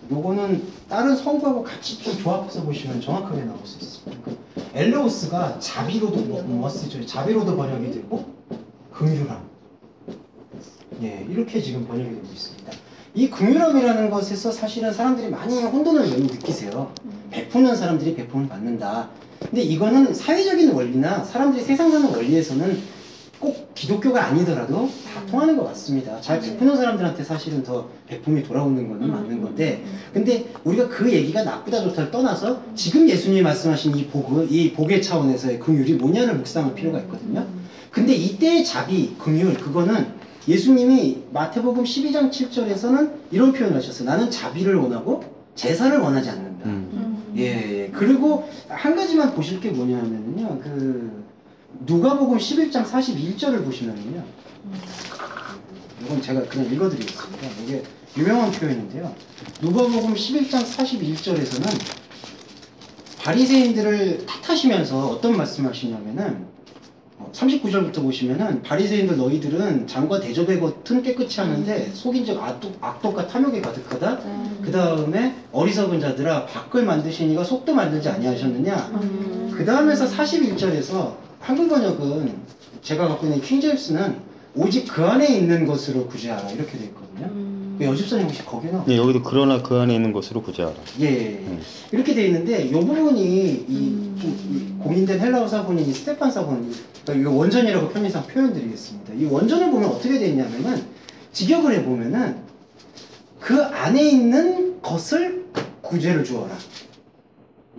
요거는 다른 성구하고 같이 좀 조합해서 보시면 정확하게 나올 수 있습니다. 엘레오스가 자비로도 뭐 쓰죠? 자비로도 번역이 되고 긍휼함. 예, 이렇게 지금 번역이 되고 있습니다. 이 긍휼함이라는 것에서 사실은 사람들이 많이 혼돈을 많이 느끼세요. 베푸는 사람들이 베품을 받는다. 근데 이거는 사회적인 원리나 사람들이 세상 사는 원리에서는 꼭 기독교가 아니더라도 다 통하는 것 같습니다. 잘 베푸는 사람들한테 사실은 더 베품이 돌아오는 거는 맞는 건데, 근데 우리가 그 얘기가 나쁘다 좋다를 떠나서 지금 예수님이 말씀하신 이 복의 차원에서의 긍휼이 뭐냐를 묵상할 필요가 있거든요. 근데 이때의 자비, 긍휼, 그거는 예수님이 마태복음 12장 7절에서는 이런 표현을 하셨어요. 나는 자비를 원하고 제사를 원하지 않는다. 예, 그리고 한 가지만 보실 게 뭐냐면요. 누가복음 11장 41절을 보시면요. 이건 제가 그냥 읽어드리겠습니다. 이게 유명한 표현인데요. 누가복음 11장 41절에서는 바리새인들을 탓하시면서 어떤 말씀을 하시냐면은 39절부터 보시면은 바리새인들 너희들은 장과 대접의 겉은 깨끗이 하는데 속인즉 악독과 탐욕에 가득하다. 그 다음에 어리석은 자들아 밖을 만드시니가 속도 만들지 아니하셨느냐. 그 다음에서 41절에서 한글 번역은 제가 갖고 있는 킹제임스는 오직 그 안에 있는 것으로 구제하라 이렇게 되어 있거든요. 여집사님 혹시 거기나? 네, 여기도 그러나 그 안에 있는 것으로 구제하라. 예, 이렇게 되어 있는데 이 부분이 좀 공인된 헬라어 사본인 이 스테판 사본, 그러니까 이거 원전이라고 편의상 표현드리겠습니다. 이 원전을 보면 어떻게 되어 있냐면은 직역을 해보면은 그 안에 있는 것을 구제를 주어라.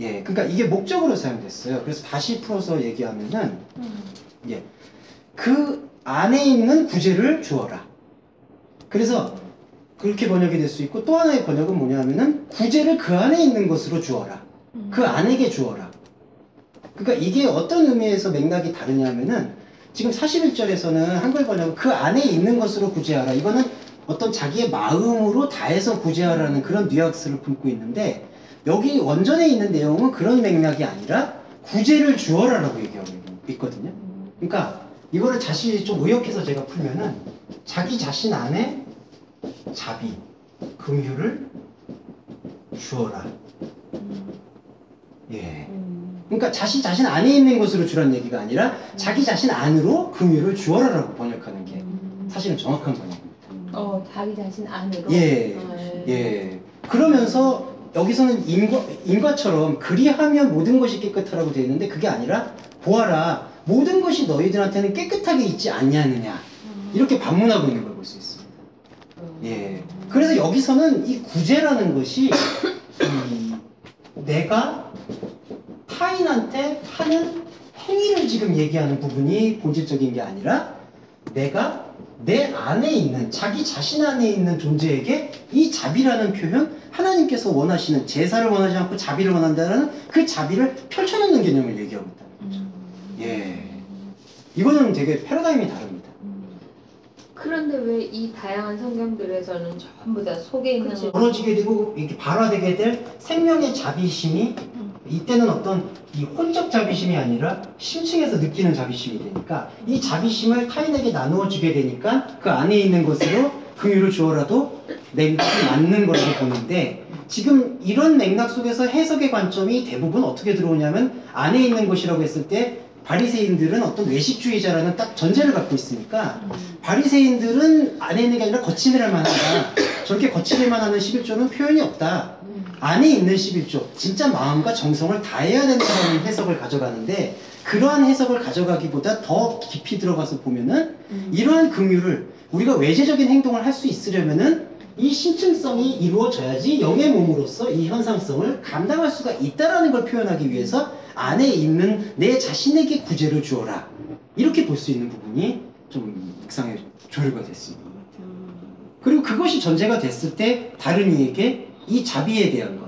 예, 그러니까 이게 목적으로 사용됐어요. 그래서 다시 풀어서 얘기하면은, 예, 그 안에 있는 구제를 주어라. 그래서 그렇게 번역이 될 수 있고 또 하나의 번역은 뭐냐면은 구제를 그 안에 있는 것으로 주어라. 그 안에게 주어라. 그러니까 이게 어떤 의미에서 맥락이 다르냐면은 지금 41절에서는 한글 번역은 그 안에 있는 것으로 구제하라. 이거는 어떤 자기의 마음으로 다해서 구제하라는 그런 뉘앙스를 품고 있는데 여기 원전에 있는 내용은 그런 맥락이 아니라 구제를 주어라라고 얘기하고 있거든요. 그러니까 이거를 다시 좀 의역해서 제가 풀면은 자기 자신 안에 자비, 긍휼을 주어라. 예. 그러니까 자신 안에 있는 것으로 주라는 얘기가 아니라 자기 자신 안으로 긍휼을 주어라라고 번역하는 게 사실은 정확한 번역입니다. 자기 자신 안으로. 예. 예. 그러면서 여기서는 인과처럼 그리하면 모든 것이 깨끗하라고 되어 있는데 그게 아니라 보아라 모든 것이 너희들한테는 깨끗하게 있지 않냐느냐 이렇게 반문하고 있는 걸 볼 수 있습니다. 예. 그래서 여기서는 이 구제라는 것이 내가 타인한테 하는 행위를 지금 얘기하는 부분이 본질적인 게 아니라 내가 내 안에 있는 자기 자신 안에 있는 존재에게 이 자비라는 표현 하나님께서 원하시는 제사를 원하지 않고 자비를 원한다는 그 자비를 펼쳐놓는 개념을 얘기하고 있다는 거죠. 예, 이거는 되게 패러다임이 다릅니다. 그런데 왜 이 다양한 성경들에서는 전부 다 속에 있는 거 벌어지게 되고 이렇게 발화되게 될 생명의 자비심이 이때는 어떤 이 혼적 자비심이 아니라 심층에서 느끼는 자비심이 되니까 이 자비심을 타인에게 나누어 주게 되니까 그 안에 있는 것으로 긍휼을 주어라도 맥락이 맞는 거라고 보는데 지금 이런 맥락 속에서 해석의 관점이 대부분 어떻게 들어오냐면 안에 있는 것이라고 했을 때 바리새인들은 어떤 외식주의자라는 딱 전제를 갖고 있으니까 바리새인들은 안에 있는 게 아니라 거치기만 한다. 저렇게 거치기만 하는 11조는 표현이 없다. 안에 있는 11조, 진짜 마음과 정성을 다해야 된다는 해석을 가져가는데 그러한 해석을 가져가기보다 더 깊이 들어가서 보면은 이러한 긍휼을 우리가 외재적인 행동을 할 수 있으려면은 이 신층성이 이루어져야지 영의 몸으로서 이 현상성을 감당할 수가 있다라는 걸 표현하기 위해서 안에 있는 내 자신에게 구제를 주어라. 이렇게 볼 수 있는 부분이 좀 묵상의 조류가 됐습니다. 그리고 그것이 전제가 됐을 때 다른 이에게 이 자비에 대한 것,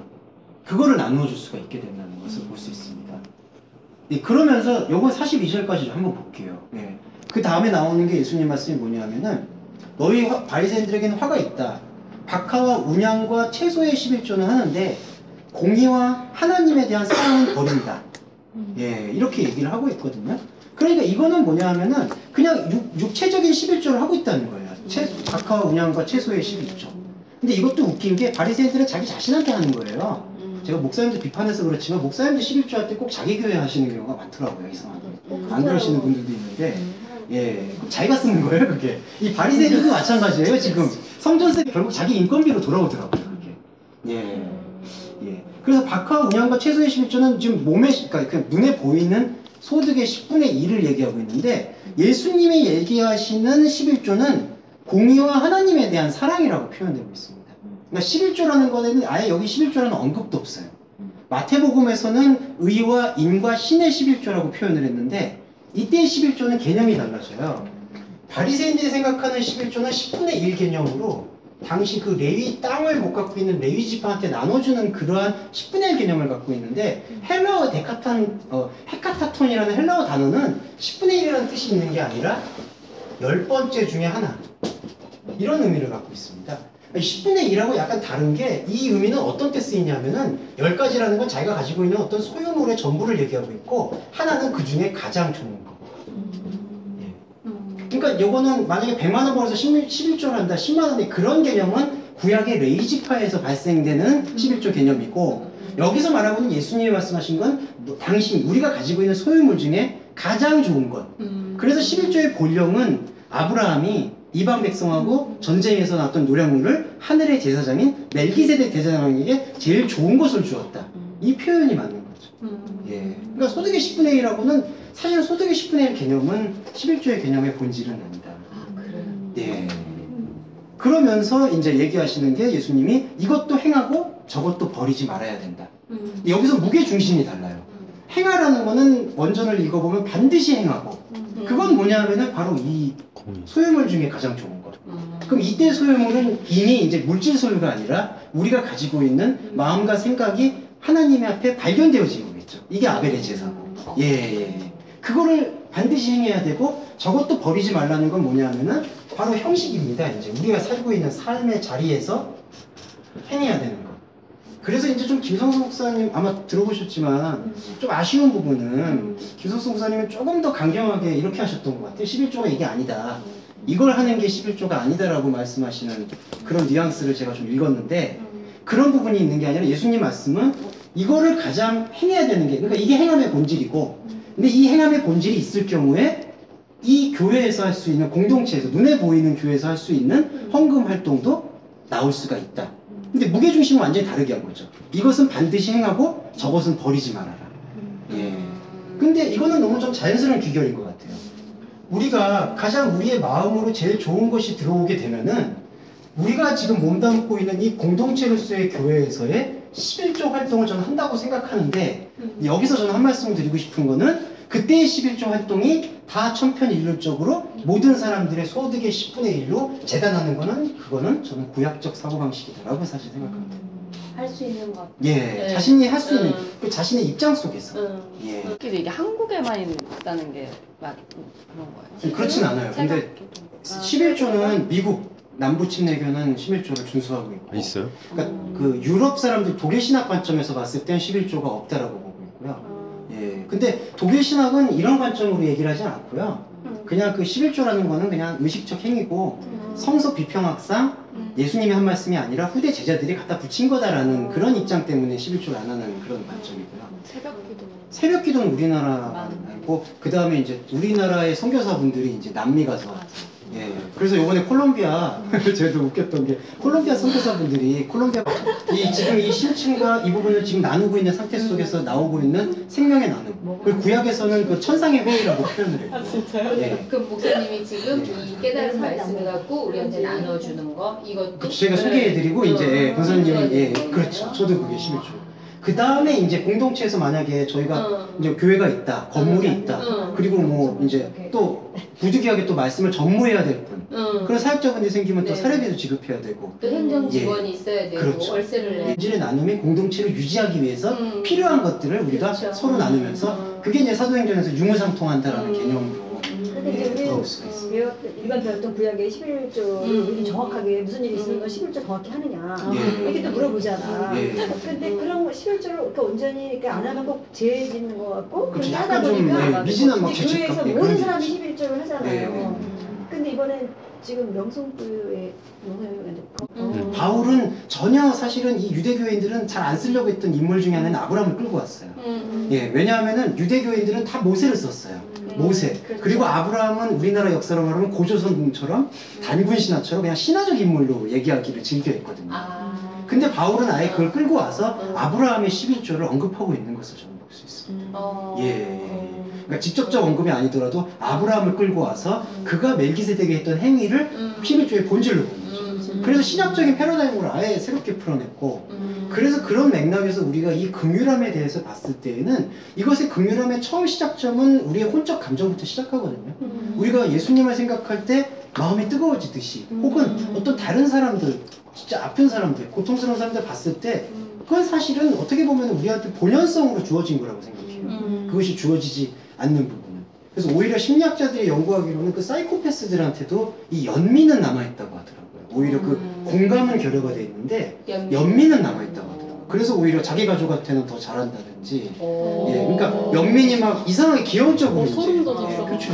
그거를 나누어 줄 수가 있게 된다는 것을 볼 수 있습니다. 네, 그러면서 요건 42절까지 한번 볼게요. 네. 그 다음에 나오는 게 예수님 말씀이 뭐냐면은 너희 바리새인들에게는 화가 있다. 박하와 운양과 채소의 11조는 하는데 공의와 하나님에 대한 사랑은 버린다. 예, 이렇게 얘기를 하고 있거든요. 그러니까 이거는 뭐냐 하면은 그냥 육체적인 11조를 하고 있다는 거예요. 박하와 운양과 채소의 11조. 근데 이것도 웃긴 게 바리새인들은 자기 자신한테 하는 거예요. 제가 목사님들 비판해서 그렇지만 목사님들 11조 할 때 꼭 자기 교회 하시는 경우가 많더라고요. 이상하게. 안 그러시는 분들도 있는데 예, 자기가 쓰는 거예요, 그게. 이 바리새인들도 마찬가지예요, 지금. 성전세 결국 자기 인건비로 돌아오더라고요, 그게. 예. 예. 그래서 박하와 운양과 채소의 11조는 지금 그러니까 그냥 눈에 보이는 소득의 10분의 1을 얘기하고 있는데 예수님이 얘기하시는 11조는 공의와 하나님에 대한 사랑이라고 표현되고 있습니다. 그러니까 11조라는 거는 아예 여기 11조라는 언급도 없어요. 마태복음에서는 의와 인과 신의 11조라고 표현을 했는데 이때의 11조는 개념이 달라져요. 바리새인들이 생각하는 11조는 10분의 1 개념으로 당시 그 레위 땅을 못 갖고 있는 레위 지파한테 나눠주는 그러한 10분의 1 개념을 갖고 있는데 헬라어 헤카타톤이라는 헬라어 단어는 10분의 1이라는 뜻이 있는 게 아니라 10번째 중에 하나 이런 의미를 갖고 있습니다. 10분의 1하고 약간 다른 게 이 의미는 어떤 때 쓰이냐면은 10가지라는 건 자기가 가지고 있는 어떤 소유물의 전부를 얘기하고 있고 하나는 그 중에 가장 좋은 거. 예. 그러니까 요거는 만약에 100만 원 벌어서 11조를 한다, 10만 원에 그런 개념은 구약의 레이지파에서 발생되는 11조 개념이고 여기서 말하고 있는 예수님이 말씀하신 건 당신, 우리가 가지고 있는 소유물 중에 가장 좋은 것. 그래서 11조의 본령은 아브라함이 이방 백성하고 전쟁에서 나왔던 노략물을 하늘의 제사장인 멜기세덱 제사장에게 제일 좋은 것을 주었다. 이 표현이 맞는 거죠. 예. 그러니까 소득의 10분의 1하고는 사실 소득의 10분의 1 개념은 11조의 개념의 본질은 아니다. 예. 그러면서 이제 얘기하시는 게 예수님이 이것도 행하고 저것도 버리지 말아야 된다. 여기서 무게 중심이 달라요. 행하라는 거는 원전을 읽어보면 반드시 행하고 그건 뭐냐 하면은 바로 이 소유물 중에 가장 좋은 것. 그럼 이때 소유물은 이미 이제 물질 소유가 아니라 우리가 가지고 있는 마음과 생각이 하나님의 앞에 발견되어진 거겠죠. 이게 아벨의 제사고. 예. 그거를 반드시 행해야 되고 저것도 버리지 말라는 건 뭐냐 하면은 바로 형식입니다. 이제 우리가 살고 있는 삶의 자리에서 행해야 되는 거. 그래서 이제 좀 김성수 목사님 아마 들어보셨지만 좀 아쉬운 부분은 김성수 목사님은 조금 더 강경하게 이렇게 하셨던 것 같아요. 11조가 이게 아니다. 이걸 하는 게 11조가 아니다라고 말씀하시는 그런 뉘앙스를 제가 좀 읽었는데 그런 부분이 있는 게 아니라 예수님 말씀은 이거를 가장 행해야 되는 게 그러니까 이게 행함의 본질이고 근데 이 행함의 본질이 있을 경우에 이 교회에서 할 수 있는 공동체에서 눈에 보이는 교회에서 할 수 있는 헌금 활동도 나올 수가 있다. 근데 무게중심은 완전히 다르게 한 거죠. 이것은 반드시 행하고 저것은 버리지 말아라. 예. 근데 이거는 너무 좀 자연스러운 귀결인 것 같아요. 우리가 가장 우리의 마음으로 제일 좋은 것이 들어오게 되면은 우리가 지금 몸담고 있는 이 공동체로서의 교회에서의 11조 활동을 저는 한다고 생각하는데 여기서 저는 한 말씀 드리고 싶은 거는 그때의 11조 활동이 다 천편일률적으로 모든 사람들의 소득의 10분의 1로 재단하는 거는 그거는 저는 구약적 사고방식이다라고 사실 생각합니다. 할 수 있는 것. 예, 네. 자신이 할 수 있는 그 자신의 입장 속에서 예, 근데 이게 한국에만 있다는 게 그런 거예요? 그렇진 않아요. 근데 11조는 미국 남부 침례교는 11조를 준수하고 있고 있어요? 그러니까 그 유럽 사람들 독일 신학 관점에서 봤을 땐 11조가 없다라고 보고 있고요. 예, 근데 독일 신학은 이런 관점으로 얘기를 하진 않고요. 그냥 그 11조라는 거는 그냥 의식적 행위고 성서 비평학상 예수님이 한 말씀이 아니라 후대 제자들이 갖다 붙인 거다라는 그런 입장 때문에 11조를 안 하는 그런 관점이고요. 새벽기도. 새벽 기도는 우리나라 말고 그 다음에 이제 우리나라의 선교사분들이 이제 남미 가서 예 그래서 요번에 콜롬비아 저도 웃겼던 게 콜롬비아 선교사분들이 콜롬비아 이 지금 이 심층과 이 부분을 지금 나누고 있는 상태 속에서 나오고 있는 생명의 나눔 그리고 구약에서는 그 천상의 회의라고 표현을 해요. 진짜요? 예. 그 목사님이 지금 이 깨달은 말씀을 갖고 우리한테 나눠주는 거 이것도 제가 소개해드리고 이제 권사님이 예 그렇죠. 저도 그게 11조. 그 다음에 이제 공동체에서 만약에 저희가 이제 교회가 있다, 건물이 있다, 그리고 뭐 이제 또 부득이하게 또 말씀을 전무해야 될 분, 그런 사역자분이 생기면 또 네. 사례비도 지급해야 되고, 또 행정 직원이 있어야 되고 그렇죠. 월세를 내. 인질의 나눔이 공동체를 유지하기 위해서 필요한 것들을 우리가 그렇죠. 서로 나누면서 그게 이제 사도행전에서 유무상통한다라는 개념으로 근데 이제 들어올 수가 있어요. 일반 별도 구약의 11조를 우리 정확하게 무슨 일이 있으면 11조 정확히 하느냐 예. 이렇게 또 물어보잖아. 예. 근데 그런 거 11조를 그러니까 온전히 이렇게 안 하면 꼭 죄 짓는 것 같고 그렇죠. 그렇게 약간 하다 좀, 보니까 예, 미진한 막 이제 죄책감, 교회에서 예, 모든 그런 사람이 게 11조를 하잖아요. 예. 근데 이번에 지금 명성교회 바울은 전혀 사실은 이 유대교인들은 잘 안 쓰려고 했던 인물 중에 하나는 아브라함을 끌고 왔어요. 예, 왜냐하면은 유대교인들은 다 모세를 썼어요. 모세. 그렇죠. 그리고 아브라함은 우리나라 역사로 말하면 고조선처럼 단군 신화처럼 그냥 신화적 인물로 얘기하기를 즐겨했거든요. 아. 근데 바울은 아예 그걸 끌고 와서 아브라함의 11조를 언급하고 있는 것을 저는 볼 수 있어요. 예. 그러니까 직접적 언급이 아니더라도 아브라함을 끌고 와서 그가 멜기세덱에 했던 행위를 11조의 본질로 보는 거죠. 그래서 신학적인 패러다임으로 아예 새롭게 풀어냈고 그래서 그런 맥락에서 우리가 이 긍휼함에 대해서 봤을 때에는 이것의 긍휼함의 처음 시작점은 우리의 혼적 감정부터 시작하거든요. 우리가 예수님을 생각할 때 마음이 뜨거워지듯이 혹은 어떤 다른 사람들 진짜 아픈 사람들 고통스러운 사람들 봤을 때 그건 사실은 어떻게 보면 우리한테 본연성으로 주어진 거라고 생각해요. 그것이 주어지지 않는 부분은. 그래서 오히려 심리학자들이 연구하기로는 그 사이코패스들한테도 이 연민은 남아있다고 하더라고요. 오히려 그 공감은 결여가 돼 있는데 연민은 남아있다고 하더라고요. 그래서 오히려 자기 가족한테는 더 잘한다든지 예, 그러니까 연민이 막 이상하게 귀여운 쪽으로 이제 소름 돋았어. 예, 그렇죠.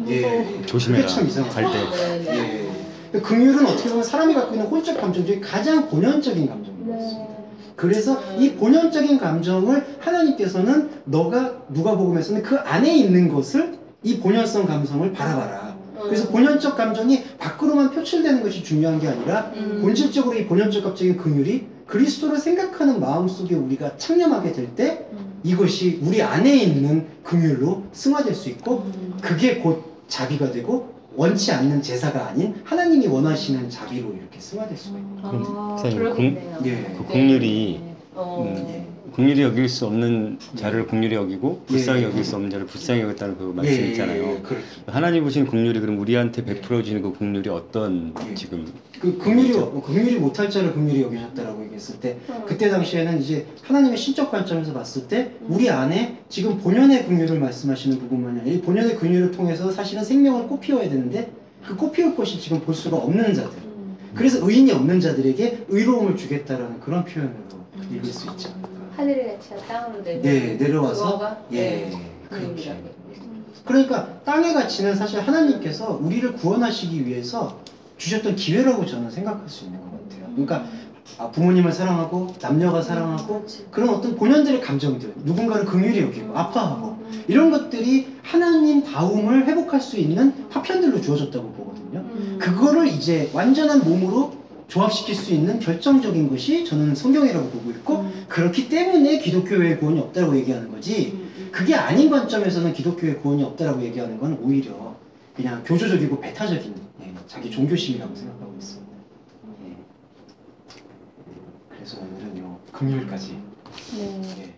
예, 조심해라. 그게 참 이상하죠. 갈 때. 예. 긍휼은 어떻게 보면 사람이 갖고 있는 혼적 감정 중에 가장 본연적인 감정이었어요. 그래서 이 본연적인 감정을 하나님께서는 너가 누가복음에서는 그 안에 있는 것을 이 본연성 감성을 바라봐라. 그래서 본연적 감정이 밖으로만 표출되는 것이 중요한 게 아니라 본질적으로 이 본연적 감정의 긍휼이 그리스도를 생각하는 마음 속에 우리가 창념하게 될 때 이것이 우리 안에 있는 긍휼로 승화될 수 있고 그게 곧 자비가 되고 원치 않는 제사가 아닌 하나님이 원하시는 자비로 이렇게 승화될 수가 있고 선생님, 예. 그 긍휼이 예. 긍휼히 여길 수 없는 자를 긍휼히 여기고 불쌍히 예. 여길 수 없는 자를 불쌍히 여겼다는 그 말씀 예, 있잖아요. 예, 그렇죠. 하나님 보신 긍휼이 그럼 우리한테 베풀어 주는 그 긍휼이 어떤 예. 지금 그 긍휼이 못할 자를 긍휼히 여기셨다라고 얘기했을 때 그때 당시에는 이제 하나님의 신적 관점에서 봤을 때 우리 안에 지금 본연의 긍휼을 말씀하시는 부분만이 아니라 이 본연의 긍휼을 통해서 사실은 생명을 꽃피워야 되는데 그 꽃피울 것이 지금 볼 수가 없는 자들 그래서 의인이 없는 자들에게 의로움을 주겠다라는 그런 표현으로 읽을 수 있지 않을까. 하늘의 가치가 땅으로 네, 내려와서 예, 그렇게. 그러니까 땅의 가치는 사실 하나님께서 우리를 구원하시기 위해서 주셨던 기회라고 저는 생각할 수 있는 것 같아요. 그러니까 부모님을 사랑하고 남녀가 사랑하고 그런 어떤 본연들의 감정들, 누군가를 긍휼히 여기고 아파하고 이런 것들이 하나님 다움을 회복할 수 있는 파편들로 주어졌다고 보거든요. 그거를 이제 완전한 몸으로 조합시킬 수 있는 결정적인 것이 저는 성경이라고 보고 있고 그렇기 때문에 기독교의 구원이 없다고 얘기하는 거지 그게 아닌 관점에서는 기독교의 구원이 없다고 얘기하는 건 오히려 그냥 교조적이고 배타적인 자기 종교심이라고 생각하고 있습니다. 예. 그래서 오늘은 요 금요일까지 예.